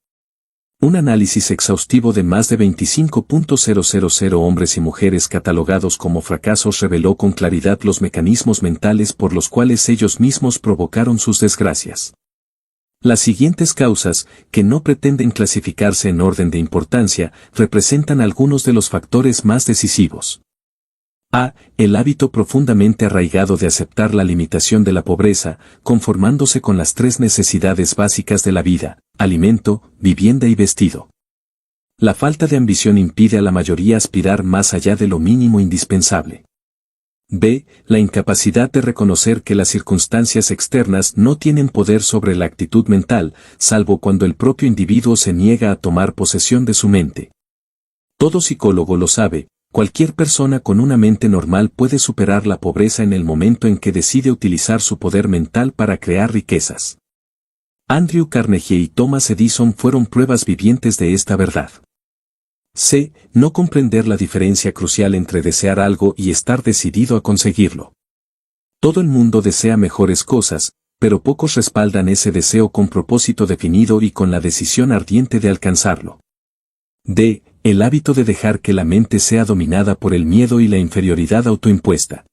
Un análisis exhaustivo de más de 25.000 hombres y mujeres catalogados como fracasos reveló con claridad los mecanismos mentales por los cuales ellos mismos provocaron sus desgracias. Las siguientes causas, que no pretenden clasificarse en orden de importancia, representan algunos de los factores más decisivos. A. El hábito profundamente arraigado de aceptar la limitación de la pobreza, conformándose con las tres necesidades básicas de la vida: alimento, vivienda y vestido. La falta de ambición impide a la mayoría aspirar más allá de lo mínimo indispensable. B. La incapacidad de reconocer que las circunstancias externas no tienen poder sobre la actitud mental, salvo cuando el propio individuo se niega a tomar posesión de su mente. Todo psicólogo lo sabe. Cualquier persona con una mente normal puede superar la pobreza en el momento en que decide utilizar su poder mental para crear riquezas. Andrew Carnegie y Thomas Edison fueron pruebas vivientes de esta verdad. C. No comprender la diferencia crucial entre desear algo y estar decidido a conseguirlo. Todo el mundo desea mejores cosas, pero pocos respaldan ese deseo con propósito definido y con la decisión ardiente de alcanzarlo. D. El hábito de dejar que la mente sea dominada por el miedo y la inferioridad autoimpuesta.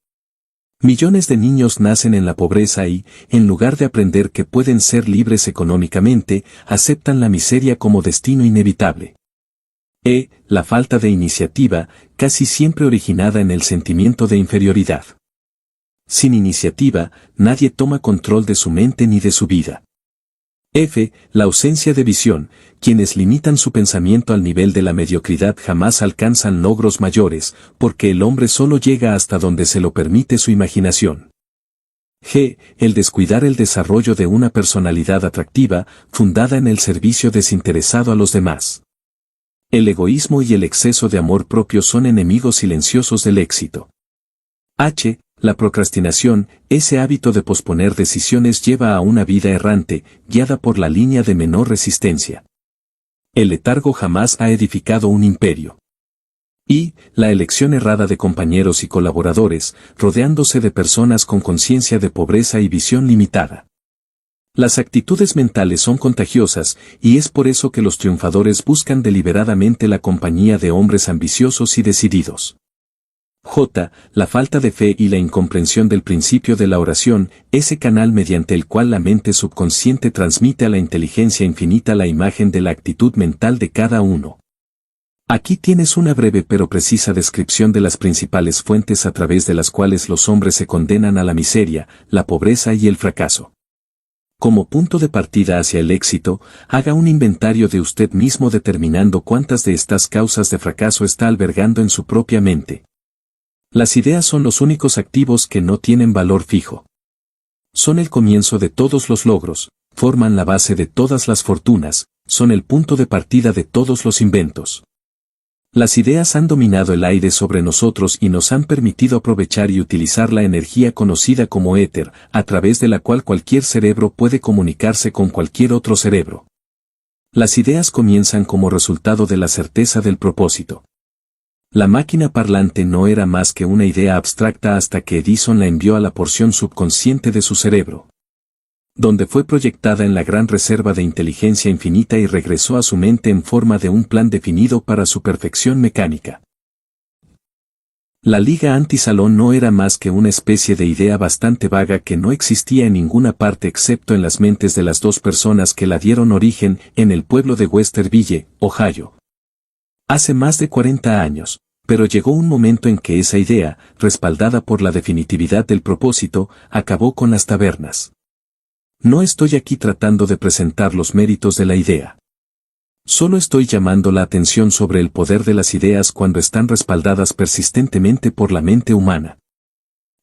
Millones de niños nacen en la pobreza y, en lugar de aprender que pueden ser libres económicamente, aceptan la miseria como destino inevitable. E. La falta de iniciativa, casi siempre originada en el sentimiento de inferioridad. Sin iniciativa, nadie toma control de su mente ni de su vida. F. La ausencia de visión. Quienes limitan su pensamiento al nivel de la mediocridad jamás alcanzan logros mayores, porque el hombre solo llega hasta donde se lo permite su imaginación. G. El descuidar el desarrollo de una personalidad atractiva, fundada en el servicio desinteresado a los demás. El egoísmo y el exceso de amor propio son enemigos silenciosos del éxito. H. La procrastinación, ese hábito de posponer decisiones lleva a una vida errante, guiada por la línea de menor resistencia. El letargo jamás ha edificado un imperio. Y, la elección errada de compañeros y colaboradores, rodeándose de personas con conciencia de pobreza y visión limitada. Las actitudes mentales son contagiosas, y es por eso que los triunfadores buscan deliberadamente la compañía de hombres ambiciosos y decididos. J. La falta de fe y la incomprensión del principio de la oración, ese canal mediante el cual la mente subconsciente transmite a la inteligencia infinita la imagen de la actitud mental de cada uno. Aquí tienes una breve pero precisa descripción de las principales fuentes a través de las cuales los hombres se condenan a la miseria, la pobreza y el fracaso. Como punto de partida hacia el éxito, haga un inventario de usted mismo determinando cuántas de estas causas de fracaso está albergando en su propia mente. Las ideas son los únicos activos que no tienen valor fijo. Son el comienzo de todos los logros, forman la base de todas las fortunas, son el punto de partida de todos los inventos. Las ideas han dominado el aire sobre nosotros y nos han permitido aprovechar y utilizar la energía conocida como éter, a través de la cual cualquier cerebro puede comunicarse con cualquier otro cerebro. Las ideas comienzan como resultado de la certeza del propósito. La máquina parlante no era más que una idea abstracta hasta que Edison la envió a la porción subconsciente de su cerebro, donde fue proyectada en la gran reserva de inteligencia infinita y regresó a su mente en forma de un plan definido para su perfección mecánica. La Liga Anti-Salón no era más que una especie de idea bastante vaga que no existía en ninguna parte excepto en las mentes de las dos personas que la dieron origen en el pueblo de Westerville, Ohio. Hace más de 40 años, pero llegó un momento en que esa idea, respaldada por la definitividad del propósito, acabó con las tabernas. No estoy aquí tratando de presentar los méritos de la idea. Solo estoy llamando la atención sobre el poder de las ideas cuando están respaldadas persistentemente por la mente humana.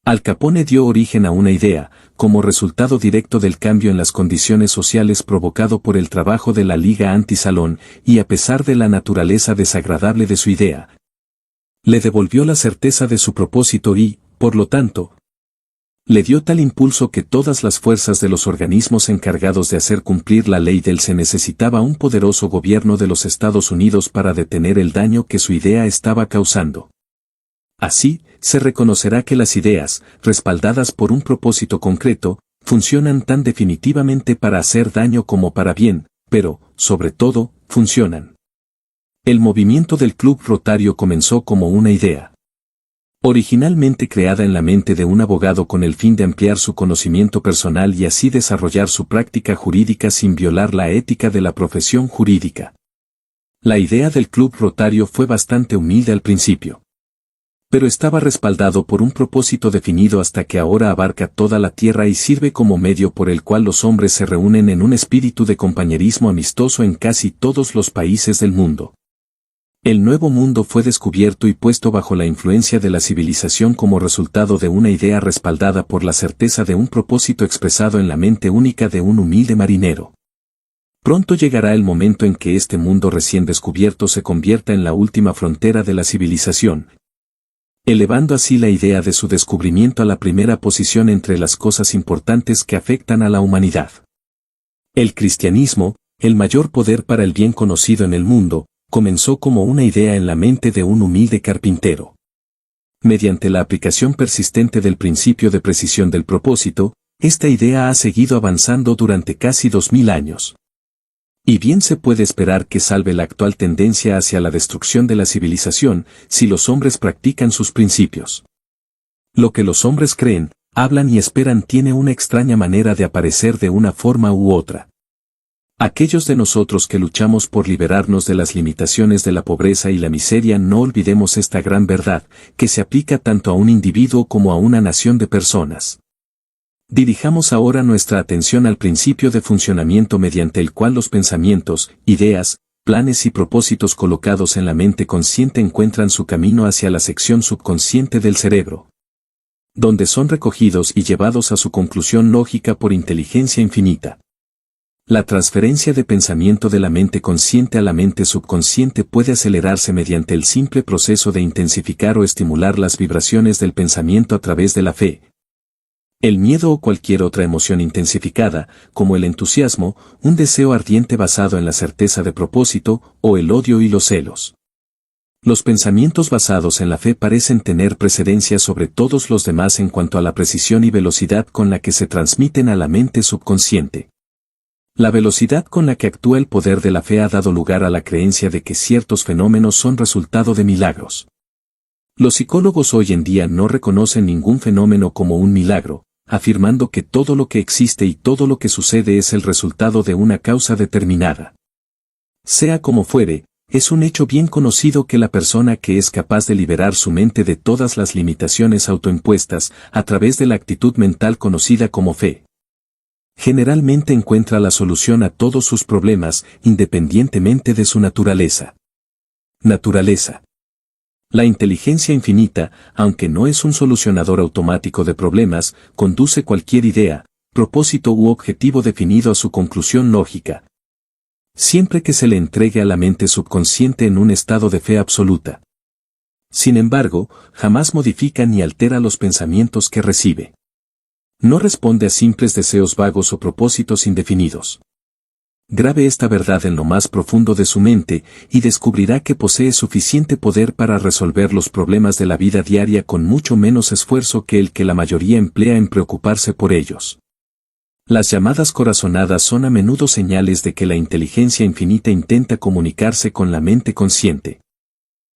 Al Capone dio origen a una idea, como resultado directo del cambio en las condiciones sociales provocado por el trabajo de la Liga Anti-Salón, y a pesar de la naturaleza desagradable de su idea, le devolvió la certeza de su propósito y, por lo tanto, le dio tal impulso que todas las fuerzas de los organismos encargados de hacer cumplir la ley se necesitaba un poderoso gobierno de los Estados Unidos para detener el daño que su idea estaba causando. Así, se reconocerá que las ideas, respaldadas por un propósito concreto, funcionan tan definitivamente para hacer daño como para bien, pero, sobre todo, funcionan. El movimiento del Club Rotario comenzó como una idea. Originalmente creada en la mente de un abogado con el fin de ampliar su conocimiento personal y así desarrollar su práctica jurídica sin violar la ética de la profesión jurídica. La idea del Club Rotario fue bastante humilde al principio, pero estaba respaldado por un propósito definido hasta que ahora abarca toda la tierra y sirve como medio por el cual los hombres se reúnen en un espíritu de compañerismo amistoso en casi todos los países del mundo. El Nuevo Mundo fue descubierto y puesto bajo la influencia de la civilización como resultado de una idea respaldada por la certeza de un propósito expresado en la mente única de un humilde marinero. Pronto llegará el momento en que este mundo recién descubierto se convierta en la última frontera de la civilización, elevando así la idea de su descubrimiento a la primera posición entre las cosas importantes que afectan a la humanidad. El cristianismo, el mayor poder para el bien conocido en el mundo, comenzó como una idea en la mente de un humilde carpintero. Mediante la aplicación persistente del principio de precisión del propósito, esta idea ha seguido avanzando durante casi 2000 años. Y bien se puede esperar que salve la actual tendencia hacia la destrucción de la civilización, si los hombres practican sus principios. Lo que los hombres creen, hablan y esperan tiene una extraña manera de aparecer de una forma u otra. Aquellos de nosotros que luchamos por liberarnos de las limitaciones de la pobreza y la miseria no olvidemos esta gran verdad, que se aplica tanto a un individuo como a una nación de personas. Dirijamos ahora nuestra atención al principio de funcionamiento mediante el cual los pensamientos, ideas, planes y propósitos colocados en la mente consciente encuentran su camino hacia la sección subconsciente del cerebro, donde son recogidos y llevados a su conclusión lógica por inteligencia infinita. La transferencia de pensamiento de la mente consciente a la mente subconsciente puede acelerarse mediante el simple proceso de intensificar o estimular las vibraciones del pensamiento a través de la fe, el miedo o cualquier otra emoción intensificada, como el entusiasmo, un deseo ardiente basado en la certeza de propósito, o el odio y los celos. Los pensamientos basados en la fe parecen tener precedencia sobre todos los demás en cuanto a la precisión y velocidad con la que se transmiten a la mente subconsciente. La velocidad con la que actúa el poder de la fe ha dado lugar a la creencia de que ciertos fenómenos son resultado de milagros. Los psicólogos hoy en día no reconocen ningún fenómeno como un milagro, afirmando que todo lo que existe y todo lo que sucede es el resultado de una causa determinada. Sea como fuere, es un hecho bien conocido que la persona que es capaz de liberar su mente de todas las limitaciones autoimpuestas a través de la actitud mental conocida como fe, Generalmente encuentra la solución a todos sus problemas, independientemente de su naturaleza. Naturaleza. La inteligencia infinita, aunque no es un solucionador automático de problemas, conduce cualquier idea, propósito u objetivo definido a su conclusión lógica, siempre que se le entregue a la mente subconsciente en un estado de fe absoluta. Sin embargo, jamás modifica ni altera los pensamientos que recibe. No responde a simples deseos vagos o propósitos indefinidos. Grabe esta verdad en lo más profundo de su mente y descubrirá que posee suficiente poder para resolver los problemas de la vida diaria con mucho menos esfuerzo que el que la mayoría emplea en preocuparse por ellos. Las llamadas corazonadas son a menudo señales de que la inteligencia infinita intenta comunicarse con la mente consciente.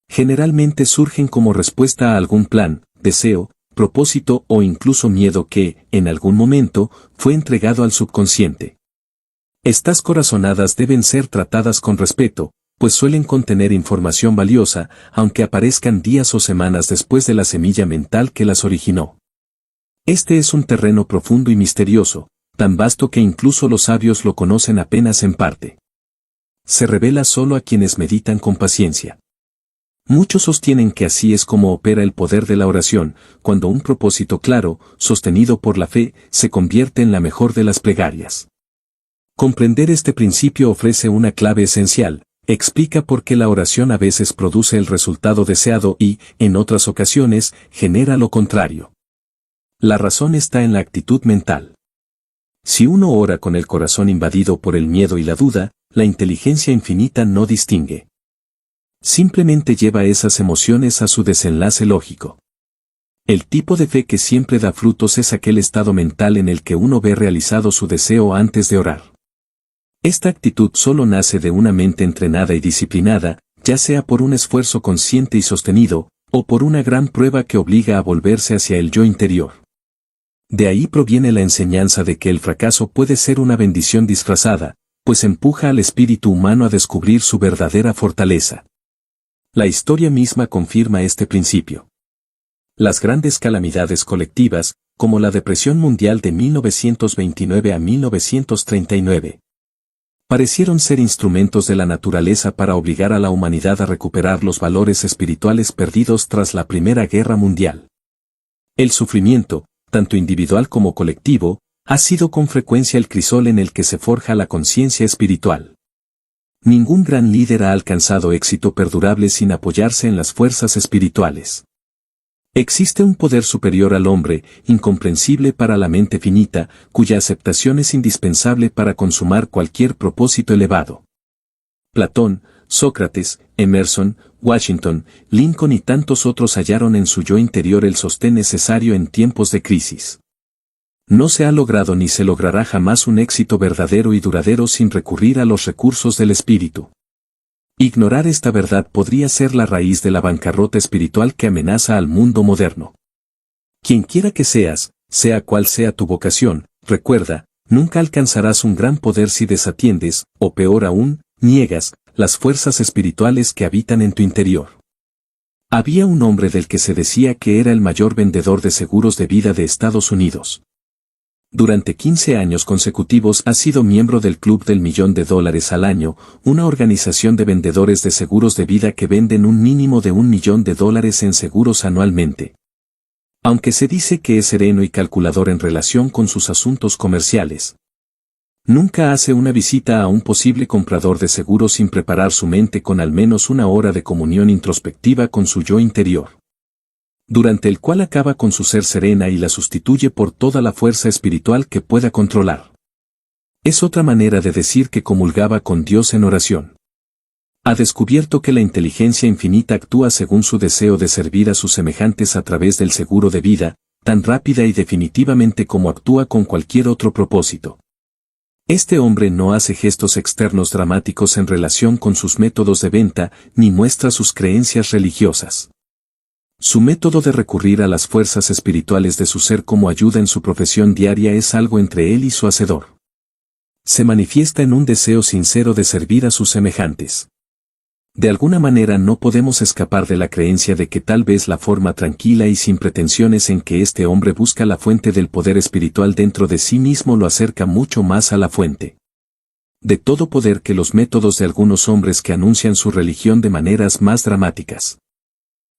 Generalmente surgen como respuesta a algún plan, deseo, propósito o incluso miedo que, en algún momento, fue entregado al subconsciente. Estas corazonadas deben ser tratadas con respeto, pues suelen contener información valiosa, aunque aparezcan días o semanas después de la semilla mental que las originó. Este es un terreno profundo y misterioso, tan vasto que incluso los sabios lo conocen apenas en parte. Se revela solo a quienes meditan con paciencia. Muchos sostienen que así es como opera el poder de la oración, cuando un propósito claro, sostenido por la fe, se convierte en la mejor de las plegarias. Comprender este principio ofrece una clave esencial, explica por qué la oración a veces produce el resultado deseado y, en otras ocasiones, genera lo contrario. La razón está en la actitud mental. Si uno ora con el corazón invadido por el miedo y la duda, la inteligencia infinita no distingue. Simplemente lleva esas emociones a su desenlace lógico. El tipo de fe que siempre da frutos es aquel estado mental en el que uno ve realizado su deseo antes de orar. Esta actitud solo nace de una mente entrenada y disciplinada, ya sea por un esfuerzo consciente y sostenido, o por una gran prueba que obliga a volverse hacia el yo interior. De ahí proviene la enseñanza de que el fracaso puede ser una bendición disfrazada, pues empuja al espíritu humano a descubrir su verdadera fortaleza. La historia misma confirma este principio. Las grandes calamidades colectivas, como la Depresión Mundial de 1929 a 1939, parecieron ser instrumentos de la naturaleza para obligar a la humanidad a recuperar los valores espirituales perdidos tras la Primera Guerra Mundial. El sufrimiento, tanto individual como colectivo, ha sido con frecuencia el crisol en el que se forja la conciencia espiritual. Ningún gran líder ha alcanzado éxito perdurable sin apoyarse en las fuerzas espirituales. Existe un poder superior al hombre, incomprensible para la mente finita, cuya aceptación es indispensable para consumar cualquier propósito elevado. Platón, Sócrates, Emerson, Washington, Lincoln y tantos otros hallaron en su yo interior el sostén necesario en tiempos de crisis. No se ha logrado ni se logrará jamás un éxito verdadero y duradero sin recurrir a los recursos del espíritu. Ignorar esta verdad podría ser la raíz de la bancarrota espiritual que amenaza al mundo moderno. Quien quiera que seas, sea cual sea tu vocación, recuerda, nunca alcanzarás un gran poder si desatiendes, o peor aún, niegas, las fuerzas espirituales que habitan en tu interior. Había un hombre del que se decía que era el mayor vendedor de seguros de vida de Estados Unidos. Durante 15 años consecutivos ha sido miembro del Club del $1.000.000 al año, una organización de vendedores de seguros de vida que venden un mínimo de $1 millón en seguros anualmente. Aunque se dice que es sereno y calculador en relación con sus asuntos comerciales, nunca hace una visita a un posible comprador de seguros sin preparar su mente con al menos una hora de comunión introspectiva con su yo interior, durante el cual acaba con su ser serena y la sustituye por toda la fuerza espiritual que pueda controlar. Es otra manera de decir que comulgaba con Dios en oración. Ha descubierto que la inteligencia infinita actúa según su deseo de servir a sus semejantes a través del seguro de vida, tan rápida y definitivamente como actúa con cualquier otro propósito. Este hombre no hace gestos externos dramáticos en relación con sus métodos de venta, ni muestra sus creencias religiosas. Su método de recurrir a las fuerzas espirituales de su ser como ayuda en su profesión diaria es algo entre él y su hacedor. Se manifiesta en un deseo sincero de servir a sus semejantes. De alguna manera no podemos escapar de la creencia de que tal vez la forma tranquila y sin pretensiones en que este hombre busca la fuente del poder espiritual dentro de sí mismo lo acerca mucho más a la fuente de todo poder que los métodos de algunos hombres que anuncian su religión de maneras más dramáticas.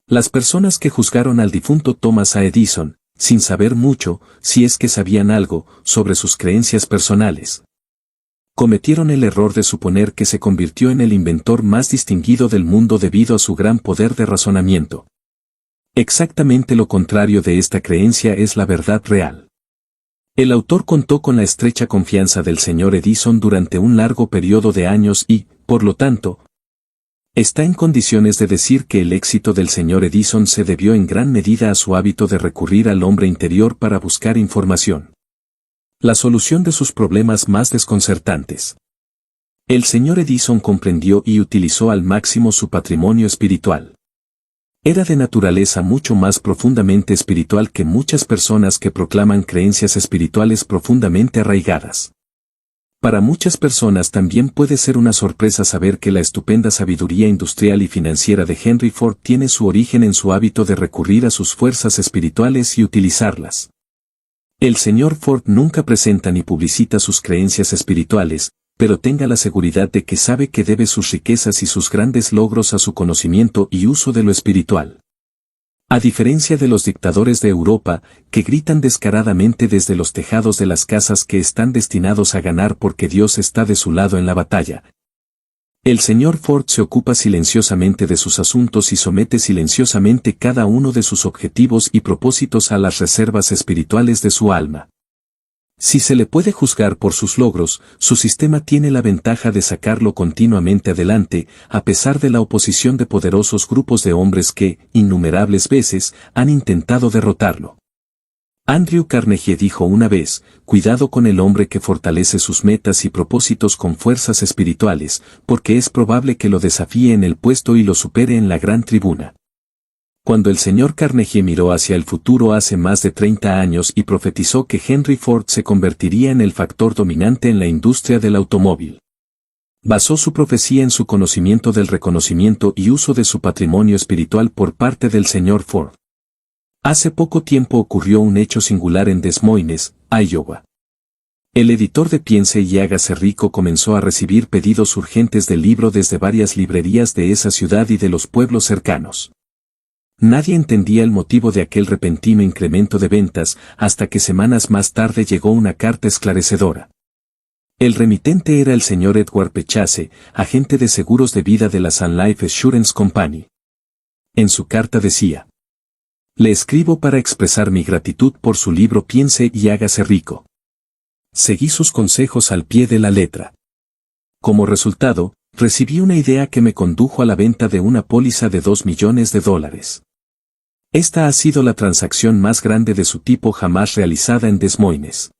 Las personas que juzgaron al difunto Thomas A. Edison, sin saber mucho, si es que sabían algo, sobre sus creencias personales, cometieron el error de suponer que se convirtió en el inventor más distinguido del mundo debido a su gran poder de razonamiento. Exactamente lo contrario de esta creencia es la verdad real. El autor contó con la estrecha confianza del señor Edison durante un largo periodo de años y, por lo tanto, está en condiciones de decir que el éxito del señor Edison se debió en gran medida a su hábito de recurrir al hombre interior para buscar información. La solución de sus problemas más desconcertantes. El señor Edison comprendió y utilizó al máximo su patrimonio espiritual. Era de naturaleza mucho más profundamente espiritual que muchas personas que proclaman creencias espirituales profundamente arraigadas. Para muchas personas también puede ser una sorpresa saber que la estupenda sabiduría industrial y financiera de Henry Ford tiene su origen en su hábito de recurrir a sus fuerzas espirituales y utilizarlas. El señor Ford nunca presenta ni publicita sus creencias espirituales, pero tenga la seguridad de que sabe que debe sus riquezas y sus grandes logros a su conocimiento y uso de lo espiritual. A diferencia de los dictadores de Europa, que gritan descaradamente desde los tejados de las casas que están destinados a ganar porque Dios está de su lado en la batalla, el señor Ford se ocupa silenciosamente de sus asuntos y somete silenciosamente cada uno de sus objetivos y propósitos a las reservas espirituales de su alma. Si se le puede juzgar por sus logros, su sistema tiene la ventaja de sacarlo continuamente adelante, a pesar de la oposición de poderosos grupos de hombres que, innumerables veces, han intentado derrotarlo. Andrew Carnegie dijo una vez, cuidado con el hombre que fortalece sus metas y propósitos con fuerzas espirituales, porque es probable que lo desafíe en el puesto y lo supere en la gran tribuna. Cuando el señor Carnegie miró hacia el futuro hace más de 30 años y profetizó que Henry Ford se convertiría en el factor dominante en la industria del automóvil, basó su profecía en su conocimiento del reconocimiento y uso de su patrimonio espiritual por parte del señor Ford. Hace poco tiempo ocurrió un hecho singular en Des Moines, Iowa. El editor de Piense y Hágase Rico comenzó a recibir pedidos urgentes del libro desde varias librerías de esa ciudad y de los pueblos cercanos. Nadie entendía el motivo de aquel repentino incremento de ventas hasta que semanas más tarde llegó una carta esclarecedora. El remitente era el señor Edward P. Chase, agente de seguros de vida de la Sun Life Assurance Company. En su carta decía: le escribo para expresar mi gratitud por su libro Piense y Hágase Rico. Seguí sus consejos al pie de la letra. Como resultado, recibí una idea que me condujo a la venta de una póliza de $2 millones. Esta ha sido la transacción más grande de su tipo jamás realizada en Des Moines.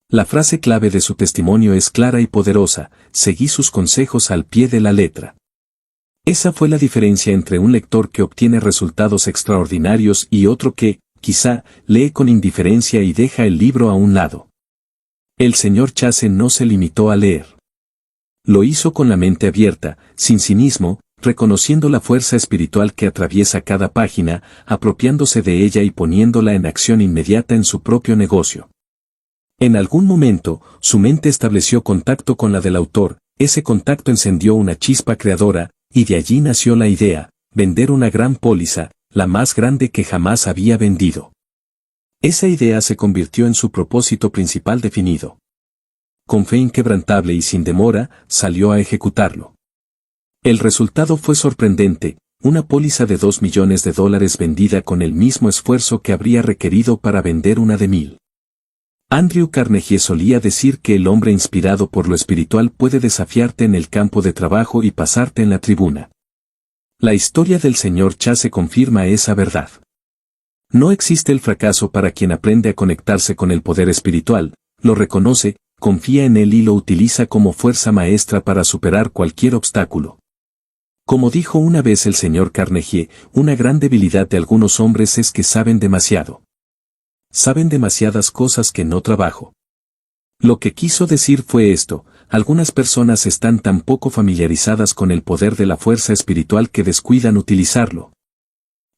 La frase clave de su testimonio es clara y poderosa: seguí sus consejos al pie de la letra. Esa fue la diferencia entre un lector que obtiene resultados extraordinarios y otro que, quizá, lee con indiferencia y deja el libro a un lado. El señor Chase no se limitó a leer. Lo hizo con la mente abierta, sin cinismo, reconociendo la fuerza espiritual que atraviesa cada página, apropiándose de ella y poniéndola en acción inmediata en su propio negocio. En algún momento, su mente estableció contacto con la del autor, ese contacto encendió una chispa creadora, y de allí nació la idea: vender una gran póliza, la más grande que jamás había vendido. Esa idea se convirtió en su propósito principal definido. Con fe inquebrantable y sin demora, salió a ejecutarlo. El resultado fue sorprendente: una póliza de $2 millones vendida con el mismo esfuerzo que habría requerido para vender una de 1,000. Andrew Carnegie solía decir que el hombre inspirado por lo espiritual puede desafiarte en el campo de trabajo y pasarte en la tribuna. La historia del señor Chase confirma esa verdad. No existe el fracaso para quien aprende a conectarse con el poder espiritual, lo reconoce, confía en él y lo utiliza como fuerza maestra para superar cualquier obstáculo. Como dijo una vez el señor Carnegie, una gran debilidad de algunos hombres es que saben demasiado. Saben demasiadas cosas que no trabajo. Lo que quiso decir fue esto: algunas personas están tan poco familiarizadas con el poder de la fuerza espiritual que descuidan utilizarlo,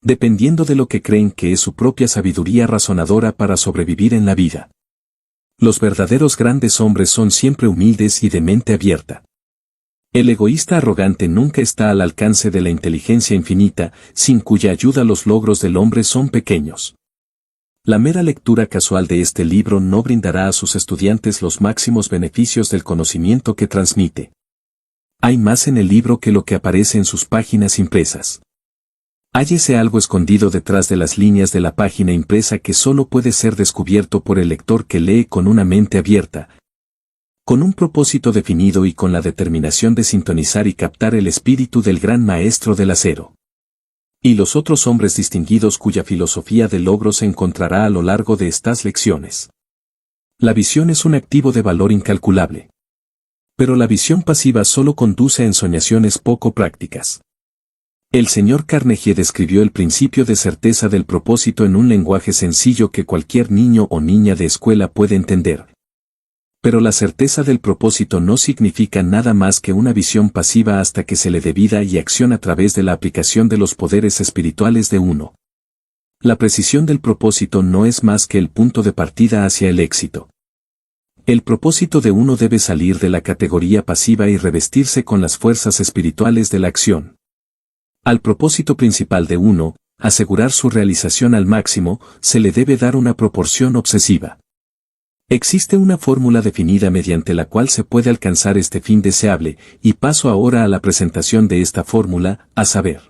dependiendo de lo que creen que es su propia sabiduría razonadora para sobrevivir en la vida. Los verdaderos grandes hombres son siempre humildes y de mente abierta. El egoísta arrogante nunca está al alcance de la inteligencia infinita, sin cuya ayuda los logros del hombre son pequeños. La mera lectura casual de este libro no brindará a sus estudiantes los máximos beneficios del conocimiento que transmite. Hay más en el libro que lo que aparece en sus páginas impresas. Hállese algo escondido detrás de las líneas de la página impresa que solo puede ser descubierto por el lector que lee con una mente abierta, con un propósito definido y con la determinación de sintonizar y captar el espíritu del gran maestro del acero. Y los otros hombres distinguidos cuya filosofía de logro se encontrará a lo largo de estas lecciones. La visión es un activo de valor incalculable. Pero la visión pasiva solo conduce a ensoñaciones poco prácticas. El señor Carnegie describió el principio de certeza del propósito en un lenguaje sencillo que cualquier niño o niña de escuela puede entender. Pero la certeza del propósito no significa nada más que una visión pasiva hasta que se le dé vida y acción a través de la aplicación de los poderes espirituales de uno. La precisión del propósito no es más que el punto de partida hacia el éxito. El propósito de uno debe salir de la categoría pasiva y revestirse con las fuerzas espirituales de la acción. Al propósito principal de uno, asegurar su realización al máximo, se le debe dar una proporción obsesiva. Existe una fórmula definida mediante la cual se puede alcanzar este fin deseable, y paso ahora a la presentación de esta fórmula, a saber,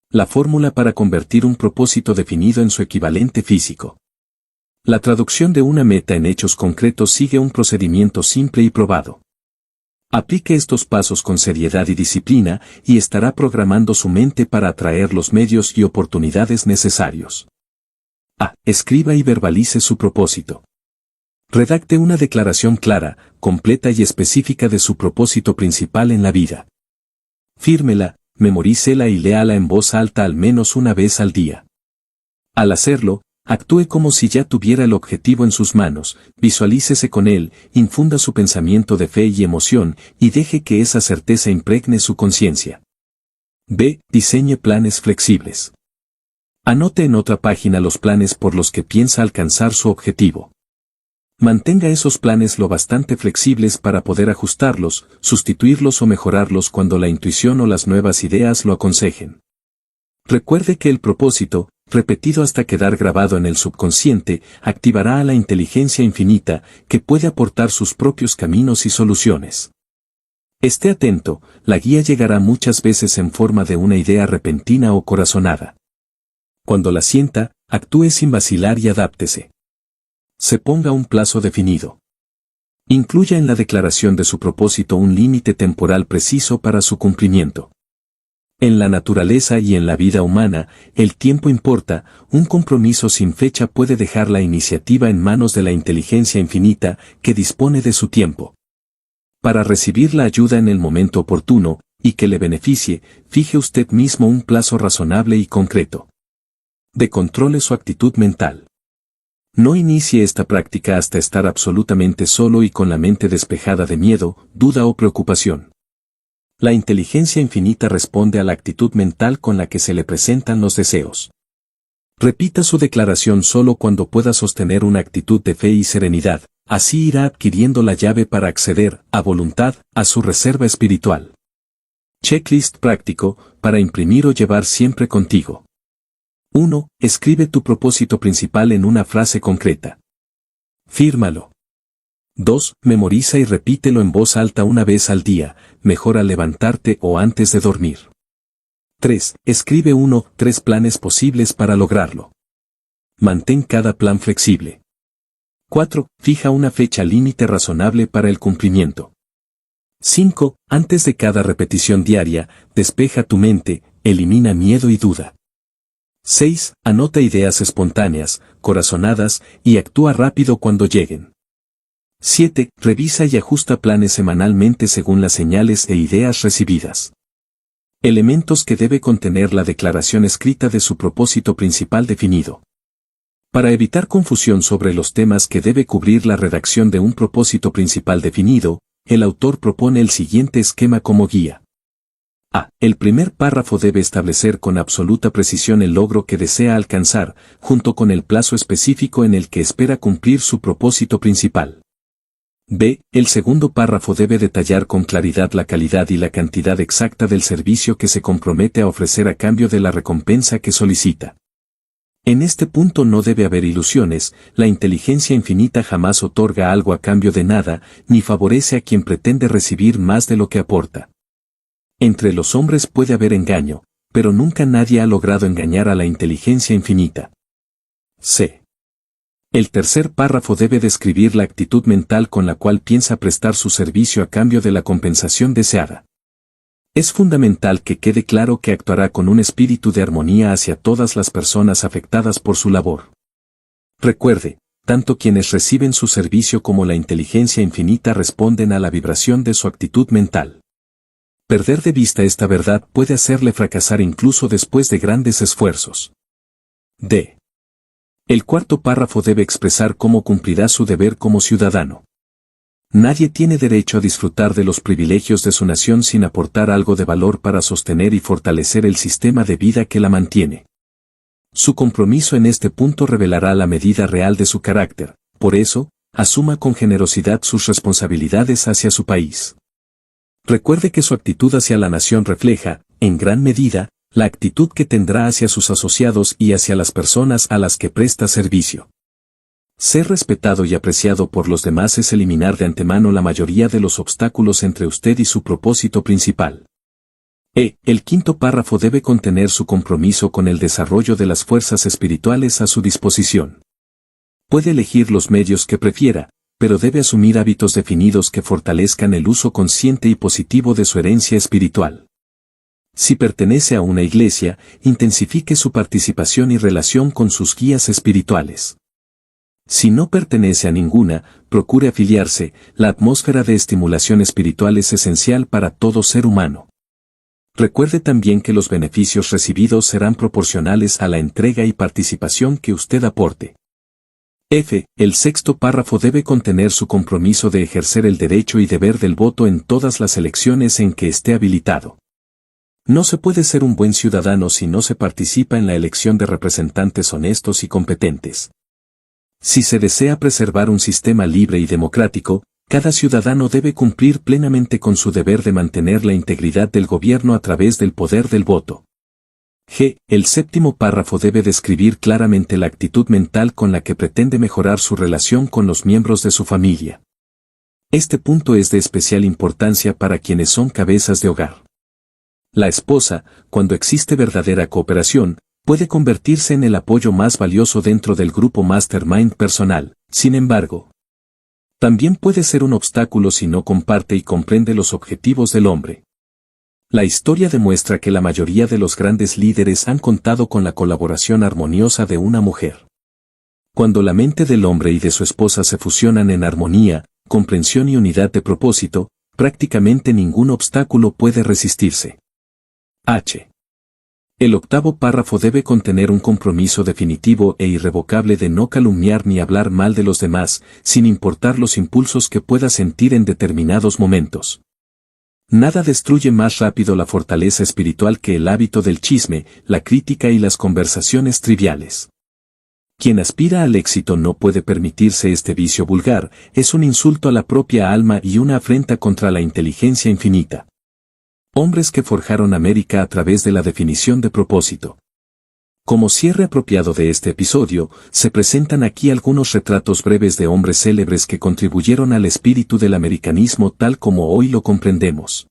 la fórmula para convertir un propósito definido en su equivalente físico. La traducción de una meta en hechos concretos sigue un procedimiento simple y probado. Aplique estos pasos con seriedad y disciplina, y estará programando su mente para atraer los medios y oportunidades necesarios. A. Escriba y verbalice su propósito. Redacte una declaración clara, completa y específica de su propósito principal en la vida. Fírmela, memorícela y léala en voz alta al menos una vez al día. Al hacerlo, actúe como si ya tuviera el objetivo en sus manos, visualícese con él, infunda su pensamiento de fe y emoción, y deje que esa certeza impregne su conciencia. B. Diseñe planes flexibles. Anote en otra página los planes por los que piensa alcanzar su objetivo. Mantenga esos planes lo bastante flexibles para poder ajustarlos, sustituirlos o mejorarlos cuando la intuición o las nuevas ideas lo aconsejen. Recuerde que el propósito, repetido hasta quedar grabado en el subconsciente, activará a la inteligencia infinita, que puede aportar sus propios caminos y soluciones. Esté atento, la guía llegará muchas veces en forma de una idea repentina o corazonada. Cuando la sienta, actúe sin vacilar y adáptese. Se ponga un plazo definido. Incluya en la declaración de su propósito un límite temporal preciso para su cumplimiento. En la naturaleza y en la vida humana, el tiempo importa, un compromiso sin fecha puede dejar la iniciativa en manos de la inteligencia infinita, que dispone de su tiempo. Para recibir la ayuda en el momento oportuno, y que le beneficie, fije usted mismo un plazo razonable y concreto. Controle su actitud mental. No inicie esta práctica hasta estar absolutamente solo y con la mente despejada de miedo, duda o preocupación. La inteligencia infinita responde a la actitud mental con la que se le presentan los deseos. Repita su declaración solo cuando pueda sostener una actitud de fe y serenidad, así irá adquiriendo la llave para acceder, a voluntad, a su reserva espiritual. Checklist práctico, para imprimir o llevar siempre contigo. 1. Escribe tu propósito principal en una frase concreta. Fírmalo. 2. Memoriza y repítelo en voz alta una vez al día, mejor al levantarte o antes de dormir. 3. Escribe 3 planes posibles para lograrlo. Mantén cada plan flexible. 4. Fija una fecha límite razonable para el cumplimiento. 5. Antes de cada repetición diaria, despeja tu mente, elimina miedo y duda. 6. Anota ideas espontáneas, corazonadas, y actúa rápido cuando lleguen. 7. Revisa y ajusta planes semanalmente según las señales e ideas recibidas. Elementos que debe contener la declaración escrita de su propósito principal definido. Para evitar confusión sobre los temas que debe cubrir la redacción de un propósito principal definido, el autor propone el siguiente esquema como guía. A. El primer párrafo debe establecer con absoluta precisión el logro que desea alcanzar, junto con el plazo específico en el que espera cumplir su propósito principal. B. El segundo párrafo debe detallar con claridad la calidad y la cantidad exacta del servicio que se compromete a ofrecer a cambio de la recompensa que solicita. En este punto no debe haber ilusiones, la inteligencia infinita jamás otorga algo a cambio de nada, ni favorece a quien pretende recibir más de lo que aporta. Entre los hombres puede haber engaño, pero nunca nadie ha logrado engañar a la inteligencia infinita. C. El tercer párrafo debe describir la actitud mental con la cual piensa prestar su servicio a cambio de la compensación deseada. Es fundamental que quede claro que actuará con un espíritu de armonía hacia todas las personas afectadas por su labor. Recuerde, tanto quienes reciben su servicio como la inteligencia infinita responden a la vibración de su actitud mental. Perder de vista esta verdad puede hacerle fracasar incluso después de grandes esfuerzos. D. El cuarto párrafo debe expresar cómo cumplirá su deber como ciudadano. Nadie tiene derecho a disfrutar de los privilegios de su nación sin aportar algo de valor para sostener y fortalecer el sistema de vida que la mantiene. Su compromiso en este punto revelará la medida real de su carácter, por eso, asuma con generosidad sus responsabilidades hacia su país. Recuerde que su actitud hacia la nación refleja, en gran medida, la actitud que tendrá hacia sus asociados y hacia las personas a las que presta servicio. Ser respetado y apreciado por los demás es eliminar de antemano la mayoría de los obstáculos entre usted y su propósito principal. El quinto párrafo debe contener su compromiso con el desarrollo de las fuerzas espirituales a su disposición. Puede elegir los medios que prefiera, pero debe asumir hábitos definidos que fortalezcan el uso consciente y positivo de su herencia espiritual. Si pertenece a una iglesia, intensifique su participación y relación con sus guías espirituales. Si no pertenece a ninguna, procure afiliarse, la atmósfera de estimulación espiritual es esencial para todo ser humano. Recuerde también que los beneficios recibidos serán proporcionales a la entrega y participación que usted aporte. F. El sexto párrafo debe contener su compromiso de ejercer el derecho y deber del voto en todas las elecciones en que esté habilitado. No se puede ser un buen ciudadano si no se participa en la elección de representantes honestos y competentes. Si se desea preservar un sistema libre y democrático, cada ciudadano debe cumplir plenamente con su deber de mantener la integridad del gobierno a través del poder del voto. G. El séptimo párrafo debe describir claramente la actitud mental con la que pretende mejorar su relación con los miembros de su familia. Este punto es de especial importancia para quienes son cabezas de hogar. La esposa, cuando existe verdadera cooperación, puede convertirse en el apoyo más valioso dentro del grupo mastermind personal. Sin embargo, también puede ser un obstáculo si no comparte y comprende los objetivos del hombre. La historia demuestra que la mayoría de los grandes líderes han contado con la colaboración armoniosa de una mujer. Cuando la mente del hombre y de su esposa se fusionan en armonía, comprensión y unidad de propósito, prácticamente ningún obstáculo puede resistirse. H. El octavo párrafo debe contener un compromiso definitivo e irrevocable de no calumniar ni hablar mal de los demás, sin importar los impulsos que pueda sentir en determinados momentos. Nada destruye más rápido la fortaleza espiritual que el hábito del chisme, la crítica y las conversaciones triviales. Quien aspira al éxito no puede permitirse este vicio vulgar, es un insulto a la propia alma y una afrenta contra la inteligencia infinita. Hombres que forjaron América a través de la definición de propósito. Como cierre apropiado de este episodio, se presentan aquí algunos retratos breves de hombres célebres que contribuyeron al espíritu del americanismo tal como hoy lo comprendemos.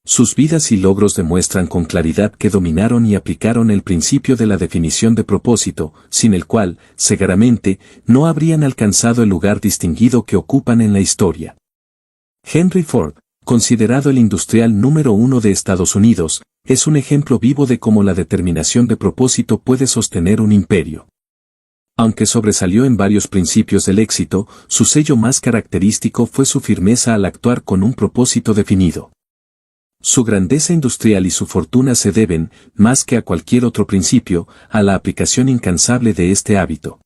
Sus vidas y logros demuestran con claridad que dominaron y aplicaron el principio de la definición de propósito, sin el cual, seguramente, no habrían alcanzado el lugar distinguido que ocupan en la historia. Henry Ford, considerado el industrial número 1 de Estados Unidos, es un ejemplo vivo de cómo la determinación de propósito puede sostener un imperio. Aunque sobresalió en varios principios del éxito, su sello más característico fue su firmeza al actuar con un propósito definido. Su grandeza industrial y su fortuna se deben, más que a cualquier otro principio, a la aplicación incansable de este hábito.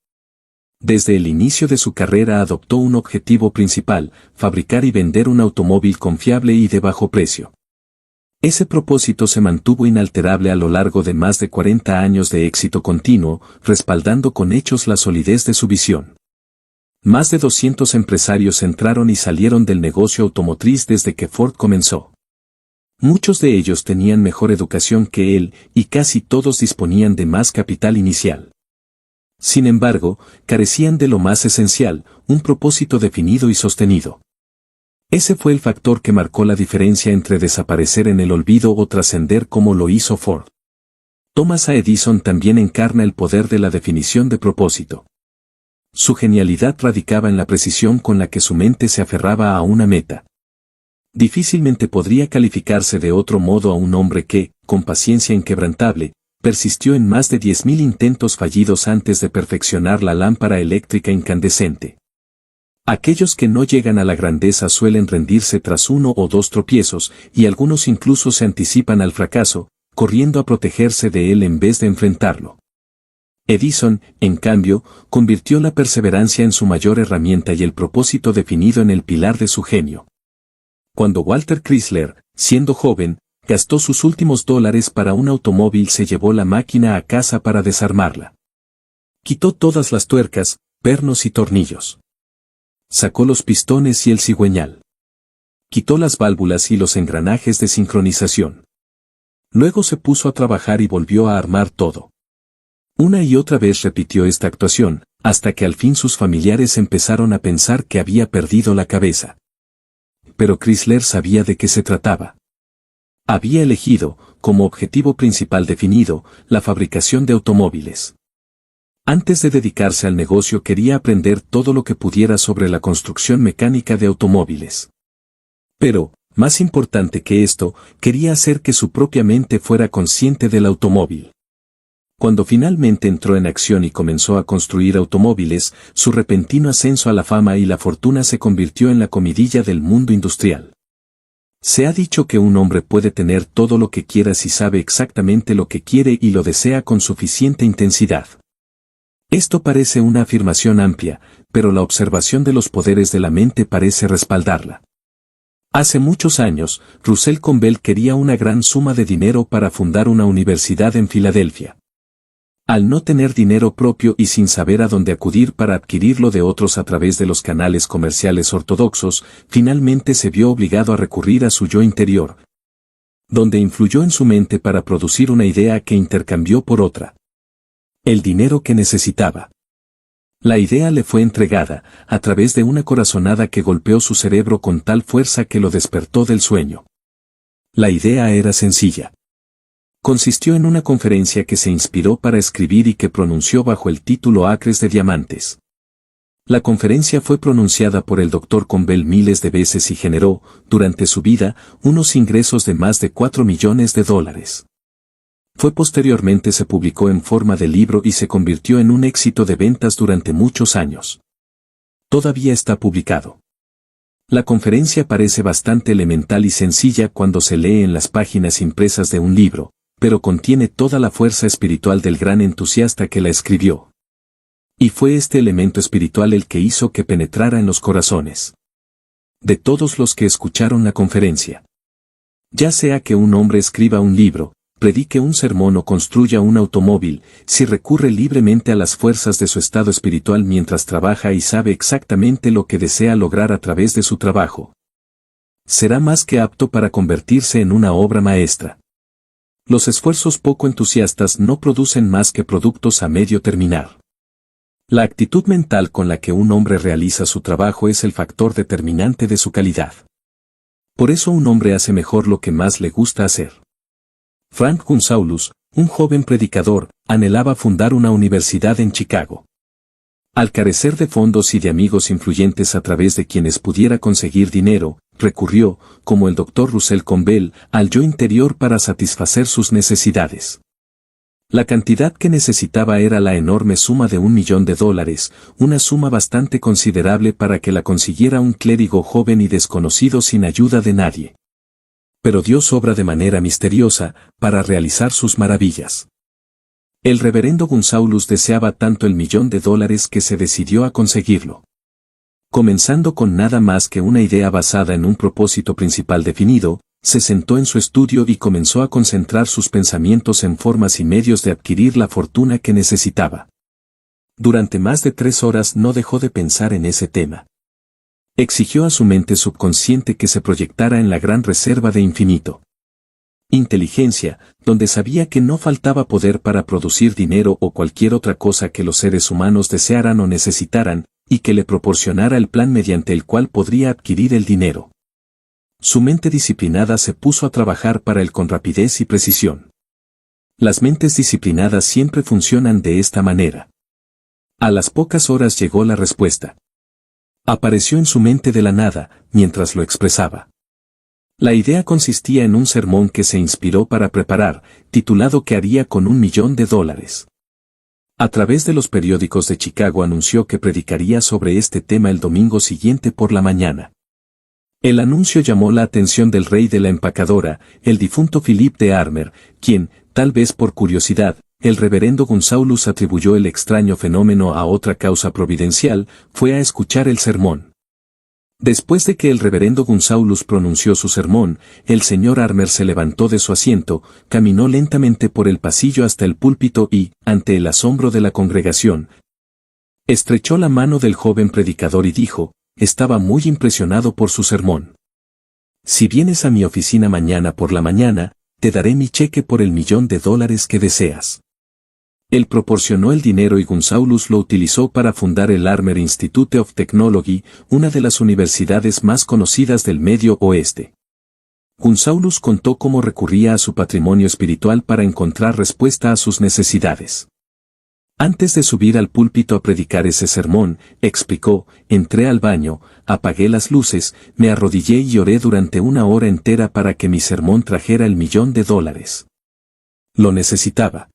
Desde el inicio de su carrera adoptó un objetivo principal: fabricar y vender un automóvil confiable y de bajo precio. Ese propósito se mantuvo inalterable a lo largo de más de 40 años de éxito continuo, respaldando con hechos la solidez de su visión. Más de 200 empresarios entraron y salieron del negocio automotriz desde que Ford comenzó. Muchos de ellos tenían mejor educación que él, y casi todos disponían de más capital inicial. Sin embargo, carecían de lo más esencial: un propósito definido y sostenido. Ese fue el factor que marcó la diferencia entre desaparecer en el olvido o trascender como lo hizo Ford. Thomas A. Edison también encarna el poder de la definición de propósito. Su genialidad radicaba en la precisión con la que su mente se aferraba a una meta. Difícilmente podría calificarse de otro modo a un hombre que, con paciencia inquebrantable, persistió en más de 10.000 intentos fallidos antes de perfeccionar la lámpara eléctrica incandescente. Aquellos que no llegan a la grandeza suelen rendirse tras uno o dos tropiezos, y algunos incluso se anticipan al fracaso, corriendo a protegerse de él en vez de enfrentarlo. Edison, en cambio, convirtió la perseverancia en su mayor herramienta y el propósito definido en el pilar de su genio. Cuando Walter Chrysler, siendo joven, gastó sus últimos dólares para un automóvil, se llevó la máquina a casa para desarmarla. Quitó todas las tuercas, pernos y tornillos. Sacó los pistones y el cigüeñal. Quitó las válvulas y los engranajes de sincronización. Luego se puso a trabajar y volvió a armar todo. Una y otra vez repitió esta actuación, hasta que al fin sus familiares empezaron a pensar que había perdido la cabeza. Pero Chrysler sabía de qué se trataba. Había elegido, como objetivo principal definido, la fabricación de automóviles. Antes de dedicarse al negocio quería aprender todo lo que pudiera sobre la construcción mecánica de automóviles. Pero, más importante que esto, quería hacer que su propia mente fuera consciente del automóvil. Cuando finalmente entró en acción y comenzó a construir automóviles, su repentino ascenso a la fama y la fortuna se convirtió en la comidilla del mundo industrial. Se ha dicho que un hombre puede tener todo lo que quiera si sabe exactamente lo que quiere y lo desea con suficiente intensidad. Esto parece una afirmación amplia, pero la observación de los poderes de la mente parece respaldarla. Hace muchos años, Russell Conbell quería una gran suma de dinero para fundar una universidad en Filadelfia. Al no tener dinero propio y sin saber a dónde acudir para adquirirlo de otros a través de los canales comerciales ortodoxos, finalmente se vio obligado a recurrir a su yo interior, donde influyó en su mente para producir una idea que intercambió por otra. El dinero que necesitaba. La idea le fue entregada, a través de una corazonada que golpeó su cerebro con tal fuerza que lo despertó del sueño. La idea era sencilla. Consistió en una conferencia que se inspiró para escribir y que pronunció bajo el título Acres de Diamantes. La conferencia fue pronunciada por el Dr. Conbell miles de veces y generó, durante su vida, unos ingresos de más de $4 millones. Posteriormente se publicó en forma de libro y se convirtió en un éxito de ventas durante muchos años. Todavía está publicado. La conferencia parece bastante elemental y sencilla cuando se lee en las páginas impresas de un libro, pero contiene toda la fuerza espiritual del gran entusiasta que la escribió. Y fue este elemento espiritual el que hizo que penetrara en los corazones de todos los que escucharon la conferencia. Ya sea que un hombre escriba un libro, predique un sermón o construya un automóvil, si recurre libremente a las fuerzas de su estado espiritual mientras trabaja y sabe exactamente lo que desea lograr a través de su trabajo, será más que apto para convertirse en una obra maestra. Los esfuerzos poco entusiastas no producen más que productos a medio terminar. La actitud mental con la que un hombre realiza su trabajo es el factor determinante de su calidad. Por eso un hombre hace mejor lo que más le gusta hacer. Frank Gunsaulus, un joven predicador, anhelaba fundar una universidad en Chicago. Al carecer de fondos y de amigos influyentes a través de quienes pudiera conseguir dinero, recurrió, como el Dr. Russell Conbell, al yo interior para satisfacer sus necesidades. La cantidad que necesitaba era la enorme suma de $1 millón, una suma bastante considerable para que la consiguiera un clérigo joven y desconocido sin ayuda de nadie. Pero Dios obra de manera misteriosa, para realizar sus maravillas. El reverendo Gunsaulus deseaba tanto el $1.000.000 que se decidió a conseguirlo. Comenzando con nada más que una idea basada en un propósito principal definido, se sentó en su estudio y comenzó a concentrar sus pensamientos en formas y medios de adquirir la fortuna que necesitaba. Durante más de 3 horas no dejó de pensar en ese tema. Exigió a su mente subconsciente que se proyectara en la gran reserva de infinito inteligencia, donde sabía que no faltaba poder para producir dinero o cualquier otra cosa que los seres humanos desearan o necesitaran, y que le proporcionara el plan mediante el cual podría adquirir el dinero. Su mente disciplinada se puso a trabajar para él con rapidez y precisión. Las mentes disciplinadas siempre funcionan de esta manera. A las pocas horas llegó la respuesta. Apareció en su mente de la nada, mientras lo expresaba. La idea consistía en un sermón que se inspiró para preparar, titulado ¿Qué haría con $1.000.000? A través de los periódicos de Chicago anunció que predicaría sobre este tema el domingo siguiente por la mañana. El anuncio llamó la atención del rey de la empacadora, el difunto Philip de Armer, quien, tal vez por curiosidad, el reverendo Gunsaulus atribuyó el extraño fenómeno a otra causa providencial, fue a escuchar el sermón. Después de que el reverendo Gunsaulus pronunció su sermón, el señor Armer se levantó de su asiento, caminó lentamente por el pasillo hasta el púlpito y, ante el asombro de la congregación, estrechó la mano del joven predicador y dijo, estaba muy impresionado por su sermón. Si vienes a mi oficina mañana por la mañana, te daré mi cheque por el $1.000.000 que deseas. Él proporcionó el dinero y Gunsaulus lo utilizó para fundar el Armer Institute of Technology, una de las universidades más conocidas del Medio Oeste. Gunsaulus contó cómo recurría a su patrimonio espiritual para encontrar respuesta a sus necesidades. Antes de subir al púlpito a predicar ese sermón, explicó, entré al baño, apagué las luces, me arrodillé y oré durante 1 hora entera para que mi sermón trajera el $1.000.000. Lo necesitaba.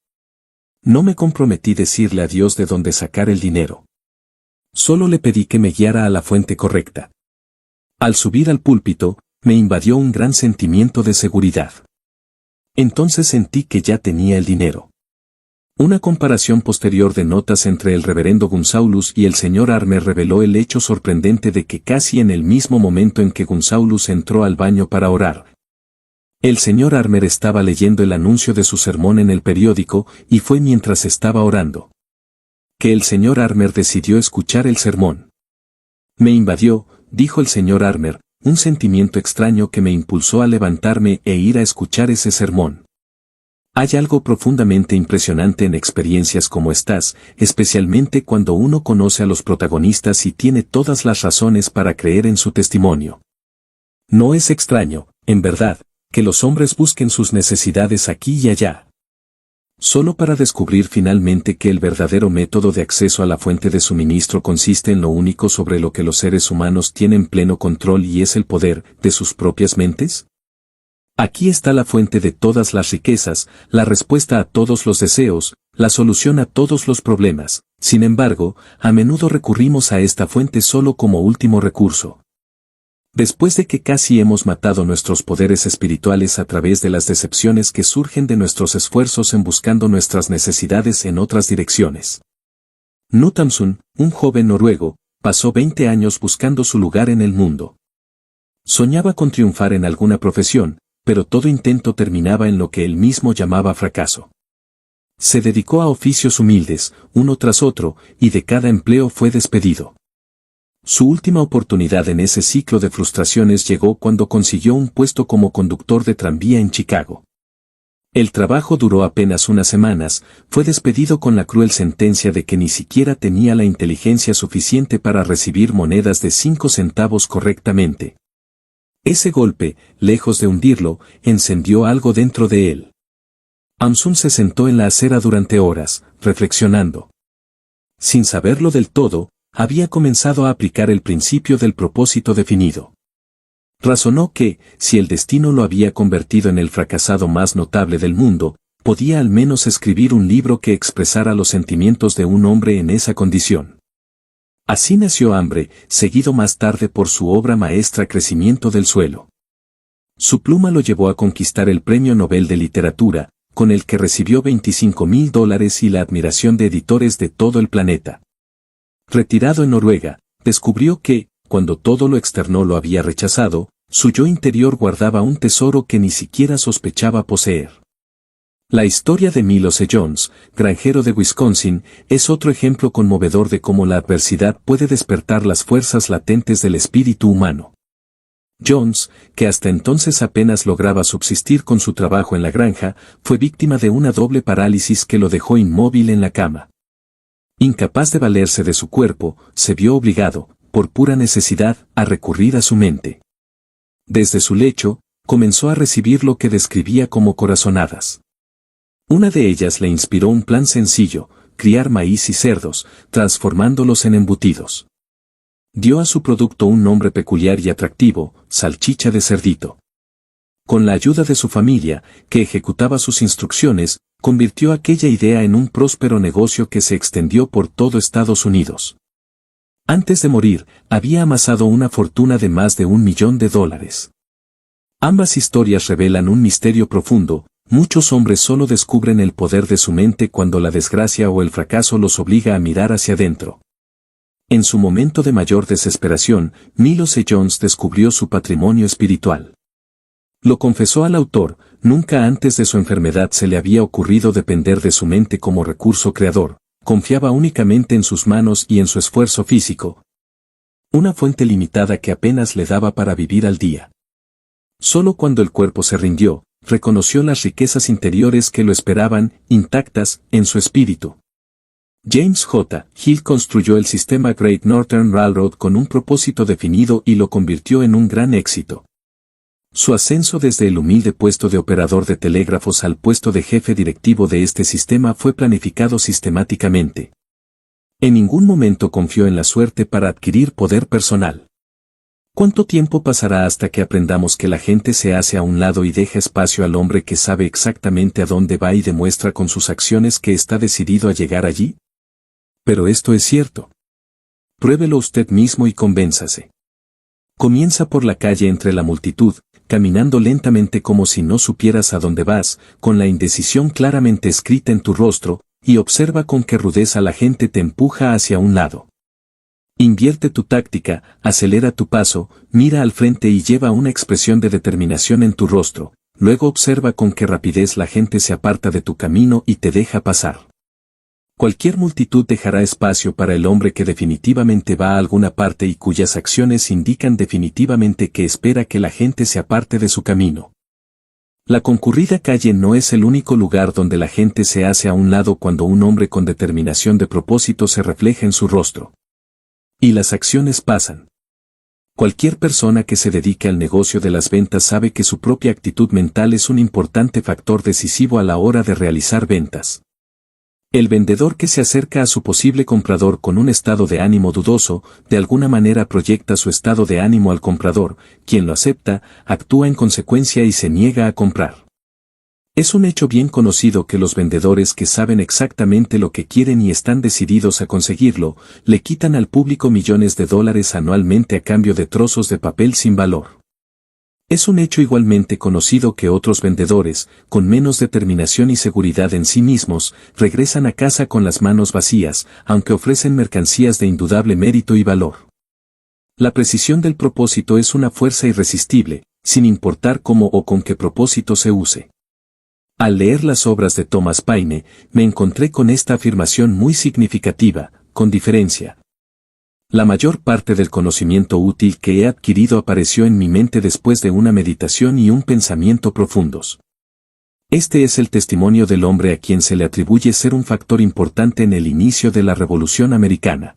No me comprometí decirle a Dios de dónde sacar el dinero. Solo le pedí que me guiara a la fuente correcta. Al subir al púlpito, me invadió un gran sentimiento de seguridad. Entonces sentí que ya tenía el dinero. Una comparación posterior de notas entre el reverendo Gunsaulus y el señor Armer reveló el hecho sorprendente de que casi en el mismo momento en que Gunsaulus entró al baño para orar, el señor Armer estaba leyendo el anuncio de su sermón en el periódico, y fue mientras estaba orando que el señor Armer decidió escuchar el sermón. Me invadió, dijo el señor Armer, un sentimiento extraño que me impulsó a levantarme e ir a escuchar ese sermón. Hay algo profundamente impresionante en experiencias como estas, especialmente cuando uno conoce a los protagonistas y tiene todas las razones para creer en su testimonio. No es extraño, en verdad, que los hombres busquen sus necesidades aquí y allá, solo para descubrir finalmente que el verdadero método de acceso a la fuente de suministro consiste en lo único sobre lo que los seres humanos tienen pleno control y es el poder de sus propias mentes. Aquí está la fuente de todas las riquezas, la respuesta a todos los deseos, la solución a todos los problemas. Sin embargo, a menudo recurrimos a esta fuente solo como último recurso. Después de que casi hemos matado nuestros poderes espirituales a través de las decepciones que surgen de nuestros esfuerzos en buscando nuestras necesidades en otras direcciones. Knut Hamsun, un joven noruego, pasó 20 años buscando su lugar en el mundo. Soñaba con triunfar en alguna profesión, pero todo intento terminaba en lo que él mismo llamaba fracaso. Se dedicó a oficios humildes, uno tras otro, y de cada empleo fue despedido. Su última oportunidad en ese ciclo de frustraciones llegó cuando consiguió un puesto como conductor de tranvía en Chicago. El trabajo duró apenas unas semanas, fue despedido con la cruel sentencia de que ni siquiera tenía la inteligencia suficiente para recibir monedas de 5 centavos correctamente. Ese golpe, lejos de hundirlo, encendió algo dentro de él. Hamsun se sentó en la acera durante horas, reflexionando. Sin saberlo del todo, había comenzado a aplicar el principio del propósito definido. Razonó que, si el destino lo había convertido en el fracasado más notable del mundo, podía al menos escribir un libro que expresara los sentimientos de un hombre en esa condición. Así nació Hambre, seguido más tarde por su obra maestra Crecimiento del suelo. Su pluma lo llevó a conquistar el Premio Nobel de Literatura, con el que recibió $25,000 y la admiración de editores de todo el planeta. Retirado en Noruega, descubrió que, cuando todo lo externo lo había rechazado, su yo interior guardaba un tesoro que ni siquiera sospechaba poseer. La historia de Milos E. Jones, granjero de Wisconsin, es otro ejemplo conmovedor de cómo la adversidad puede despertar las fuerzas latentes del espíritu humano. Jones, que hasta entonces apenas lograba subsistir con su trabajo en la granja, fue víctima de una doble parálisis que lo dejó inmóvil en la cama. Incapaz de valerse de su cuerpo, se vio obligado, por pura necesidad, a recurrir a su mente. Desde su lecho, comenzó a recibir lo que describía como corazonadas. Una de ellas le inspiró un plan sencillo: criar maíz y cerdos, transformándolos en embutidos. Dio a su producto un nombre peculiar y atractivo: salchicha de cerdito. Con la ayuda de su familia, que ejecutaba sus instrucciones, convirtió aquella idea en un próspero negocio que se extendió por todo Estados Unidos. Antes de morir, había amasado una fortuna de más de $1 millón. Ambas historias revelan un misterio profundo: muchos hombres solo descubren el poder de su mente cuando la desgracia o el fracaso los obliga a mirar hacia adentro. En su momento de mayor desesperación, Milos E. Jones descubrió su patrimonio espiritual. Lo confesó al autor: nunca antes de su enfermedad se le había ocurrido depender de su mente como recurso creador, confiaba únicamente en sus manos y en su esfuerzo físico. Una fuente limitada que apenas le daba para vivir al día. Solo cuando el cuerpo se rindió, reconoció las riquezas interiores que lo esperaban, intactas, en su espíritu. James J. Hill construyó el sistema Great Northern Railroad con un propósito definido y lo convirtió en un gran éxito. Su ascenso desde el humilde puesto de operador de telégrafos al puesto de jefe directivo de este sistema fue planificado sistemáticamente. En ningún momento confió en la suerte para adquirir poder personal. ¿Cuánto tiempo pasará hasta que aprendamos que la gente se hace a un lado y deja espacio al hombre que sabe exactamente a dónde va y demuestra con sus acciones que está decidido a llegar allí? Pero esto es cierto. Pruébelo usted mismo y convénzase. Comienza por la calle entre la multitud, caminando lentamente como si no supieras a dónde vas, con la indecisión claramente escrita en tu rostro, y observa con qué rudeza la gente te empuja hacia un lado. Invierte tu táctica, acelera tu paso, mira al frente y lleva una expresión de determinación en tu rostro, luego observa con qué rapidez la gente se aparta de tu camino y te deja pasar. Cualquier multitud dejará espacio para el hombre que definitivamente va a alguna parte y cuyas acciones indican definitivamente que espera que la gente se aparte de su camino. La concurrida calle no es el único lugar donde la gente se hace a un lado cuando un hombre con determinación de propósito se refleja en su rostro. Y las acciones pasan. Cualquier persona que se dedique al negocio de las ventas sabe que su propia actitud mental es un importante factor decisivo a la hora de realizar ventas. El vendedor que se acerca a su posible comprador con un estado de ánimo dudoso, de alguna manera proyecta su estado de ánimo al comprador, quien lo acepta, actúa en consecuencia y se niega a comprar. Es un hecho bien conocido que los vendedores que saben exactamente lo que quieren y están decididos a conseguirlo, le quitan al público millones de dólares anualmente a cambio de trozos de papel sin valor. Es un hecho igualmente conocido que otros vendedores, con menos determinación y seguridad en sí mismos, regresan a casa con las manos vacías, aunque ofrecen mercancías de indudable mérito y valor. La precisión del propósito es una fuerza irresistible, sin importar cómo o con qué propósito se use. Al leer las obras de Thomas Paine, me encontré con esta afirmación muy significativa: con diferencia. La mayor parte del conocimiento útil que he adquirido apareció en mi mente después de una meditación y un pensamiento profundos. Este es el testimonio del hombre a quien se le atribuye ser un factor importante en el inicio de la Revolución Americana.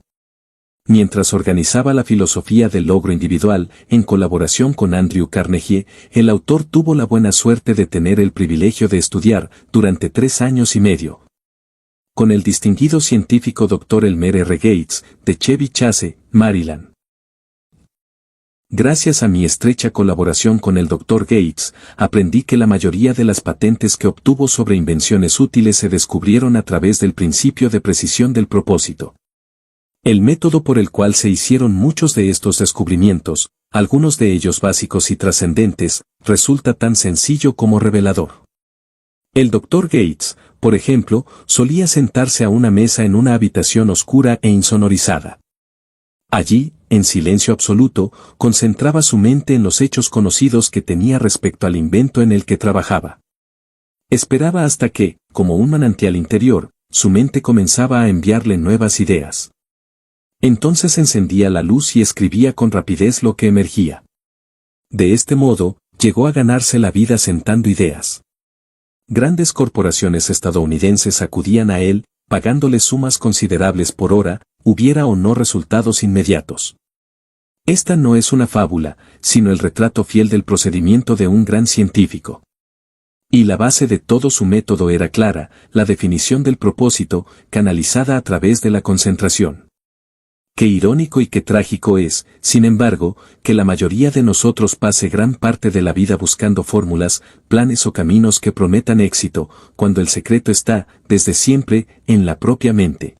Mientras organizaba la filosofía del logro individual, en colaboración con Andrew Carnegie, el autor tuvo la buena suerte de tener el privilegio de estudiar, durante 3 años y medio, con el distinguido científico Dr. Elmer R. Gates, de Chevy Chase, Maryland. Gracias a mi estrecha colaboración con el Dr. Gates, aprendí que la mayoría de las patentes que obtuvo sobre invenciones útiles se descubrieron a través del principio de precisión del propósito. El método por el cual se hicieron muchos de estos descubrimientos, algunos de ellos básicos y trascendentes, resulta tan sencillo como revelador. El doctor Gates, por ejemplo, solía sentarse a una mesa en una habitación oscura e insonorizada. Allí, en silencio absoluto, concentraba su mente en los hechos conocidos que tenía respecto al invento en el que trabajaba. Esperaba hasta que, como un manantial interior, su mente comenzaba a enviarle nuevas ideas. Entonces encendía la luz y escribía con rapidez lo que emergía. De este modo, llegó a ganarse la vida sentando ideas. Grandes corporaciones estadounidenses acudían a él, pagándole sumas considerables por hora, hubiera o no resultados inmediatos. Esta no es una fábula, sino el retrato fiel del procedimiento de un gran científico. Y la base de todo su método era clara, la definición del propósito, canalizada a través de la concentración. Qué irónico y qué trágico es, sin embargo, que la mayoría de nosotros pase gran parte de la vida buscando fórmulas, planes o caminos que prometan éxito, cuando el secreto está, desde siempre, en la propia mente.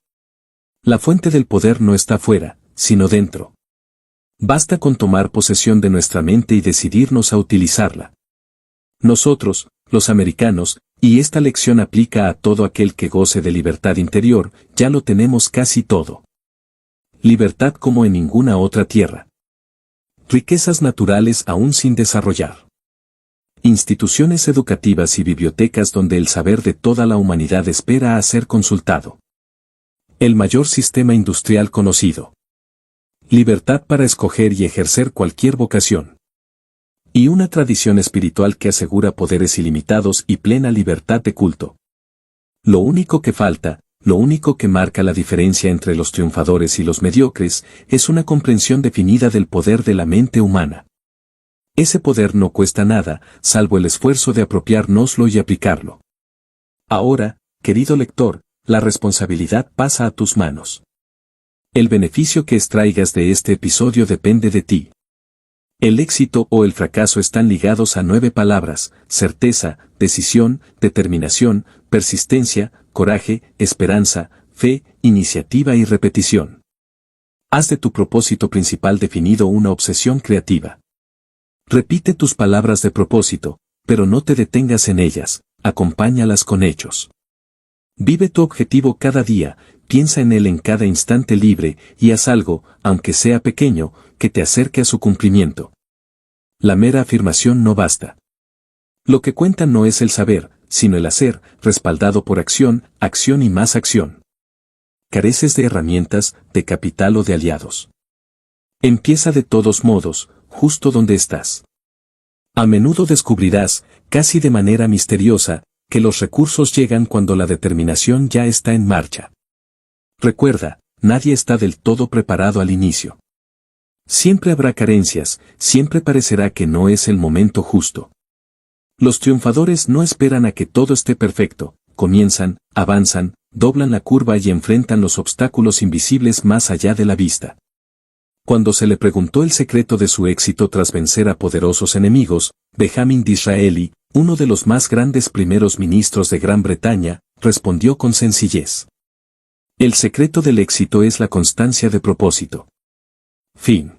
La fuente del poder no está fuera, sino dentro. Basta con tomar posesión de nuestra mente y decidirnos a utilizarla. Nosotros, los americanos, y esta lección aplica a todo aquel que goce de libertad interior, ya lo tenemos casi todo. Libertad como en ninguna otra tierra. Riquezas naturales aún sin desarrollar. Instituciones educativas y bibliotecas donde el saber de toda la humanidad espera a ser consultado. El mayor sistema industrial conocido. Libertad para escoger y ejercer cualquier vocación. Y una tradición espiritual que asegura poderes ilimitados y plena libertad de culto. Lo único que falta, lo único que marca la diferencia entre los triunfadores y los mediocres, es una comprensión definida del poder de la mente humana. Ese poder no cuesta nada, salvo el esfuerzo de apropiárnoslo y aplicarlo. Ahora, querido lector, la responsabilidad pasa a tus manos. El beneficio que extraigas de este episodio depende de ti. El éxito o el fracaso están ligados a 9 palabras: certeza, decisión, determinación, persistencia, coraje, esperanza, fe, iniciativa y repetición. Haz de tu propósito principal definido una obsesión creativa. Repite tus palabras de propósito, pero no te detengas en ellas, acompáñalas con hechos. Vive tu objetivo cada día, piensa en él en cada instante libre y haz algo, aunque sea pequeño, que te acerque a su cumplimiento. La mera afirmación no basta. Lo que cuenta no es el saber, sino el hacer, respaldado por acción, acción y más acción. Careces de herramientas, de capital o de aliados. Empieza de todos modos, justo donde estás. A menudo descubrirás, casi de manera misteriosa, que los recursos llegan cuando la determinación ya está en marcha. Recuerda, nadie está del todo preparado al inicio. Siempre habrá carencias, siempre parecerá que no es el momento justo. Los triunfadores no esperan a que todo esté perfecto, comienzan, avanzan, doblan la curva y enfrentan los obstáculos invisibles más allá de la vista. Cuando se le preguntó el secreto de su éxito tras vencer a poderosos enemigos, Benjamin Disraeli, uno de los más grandes primeros ministros de Gran Bretaña, respondió con sencillez: el secreto del éxito es la constancia de propósito. Fin.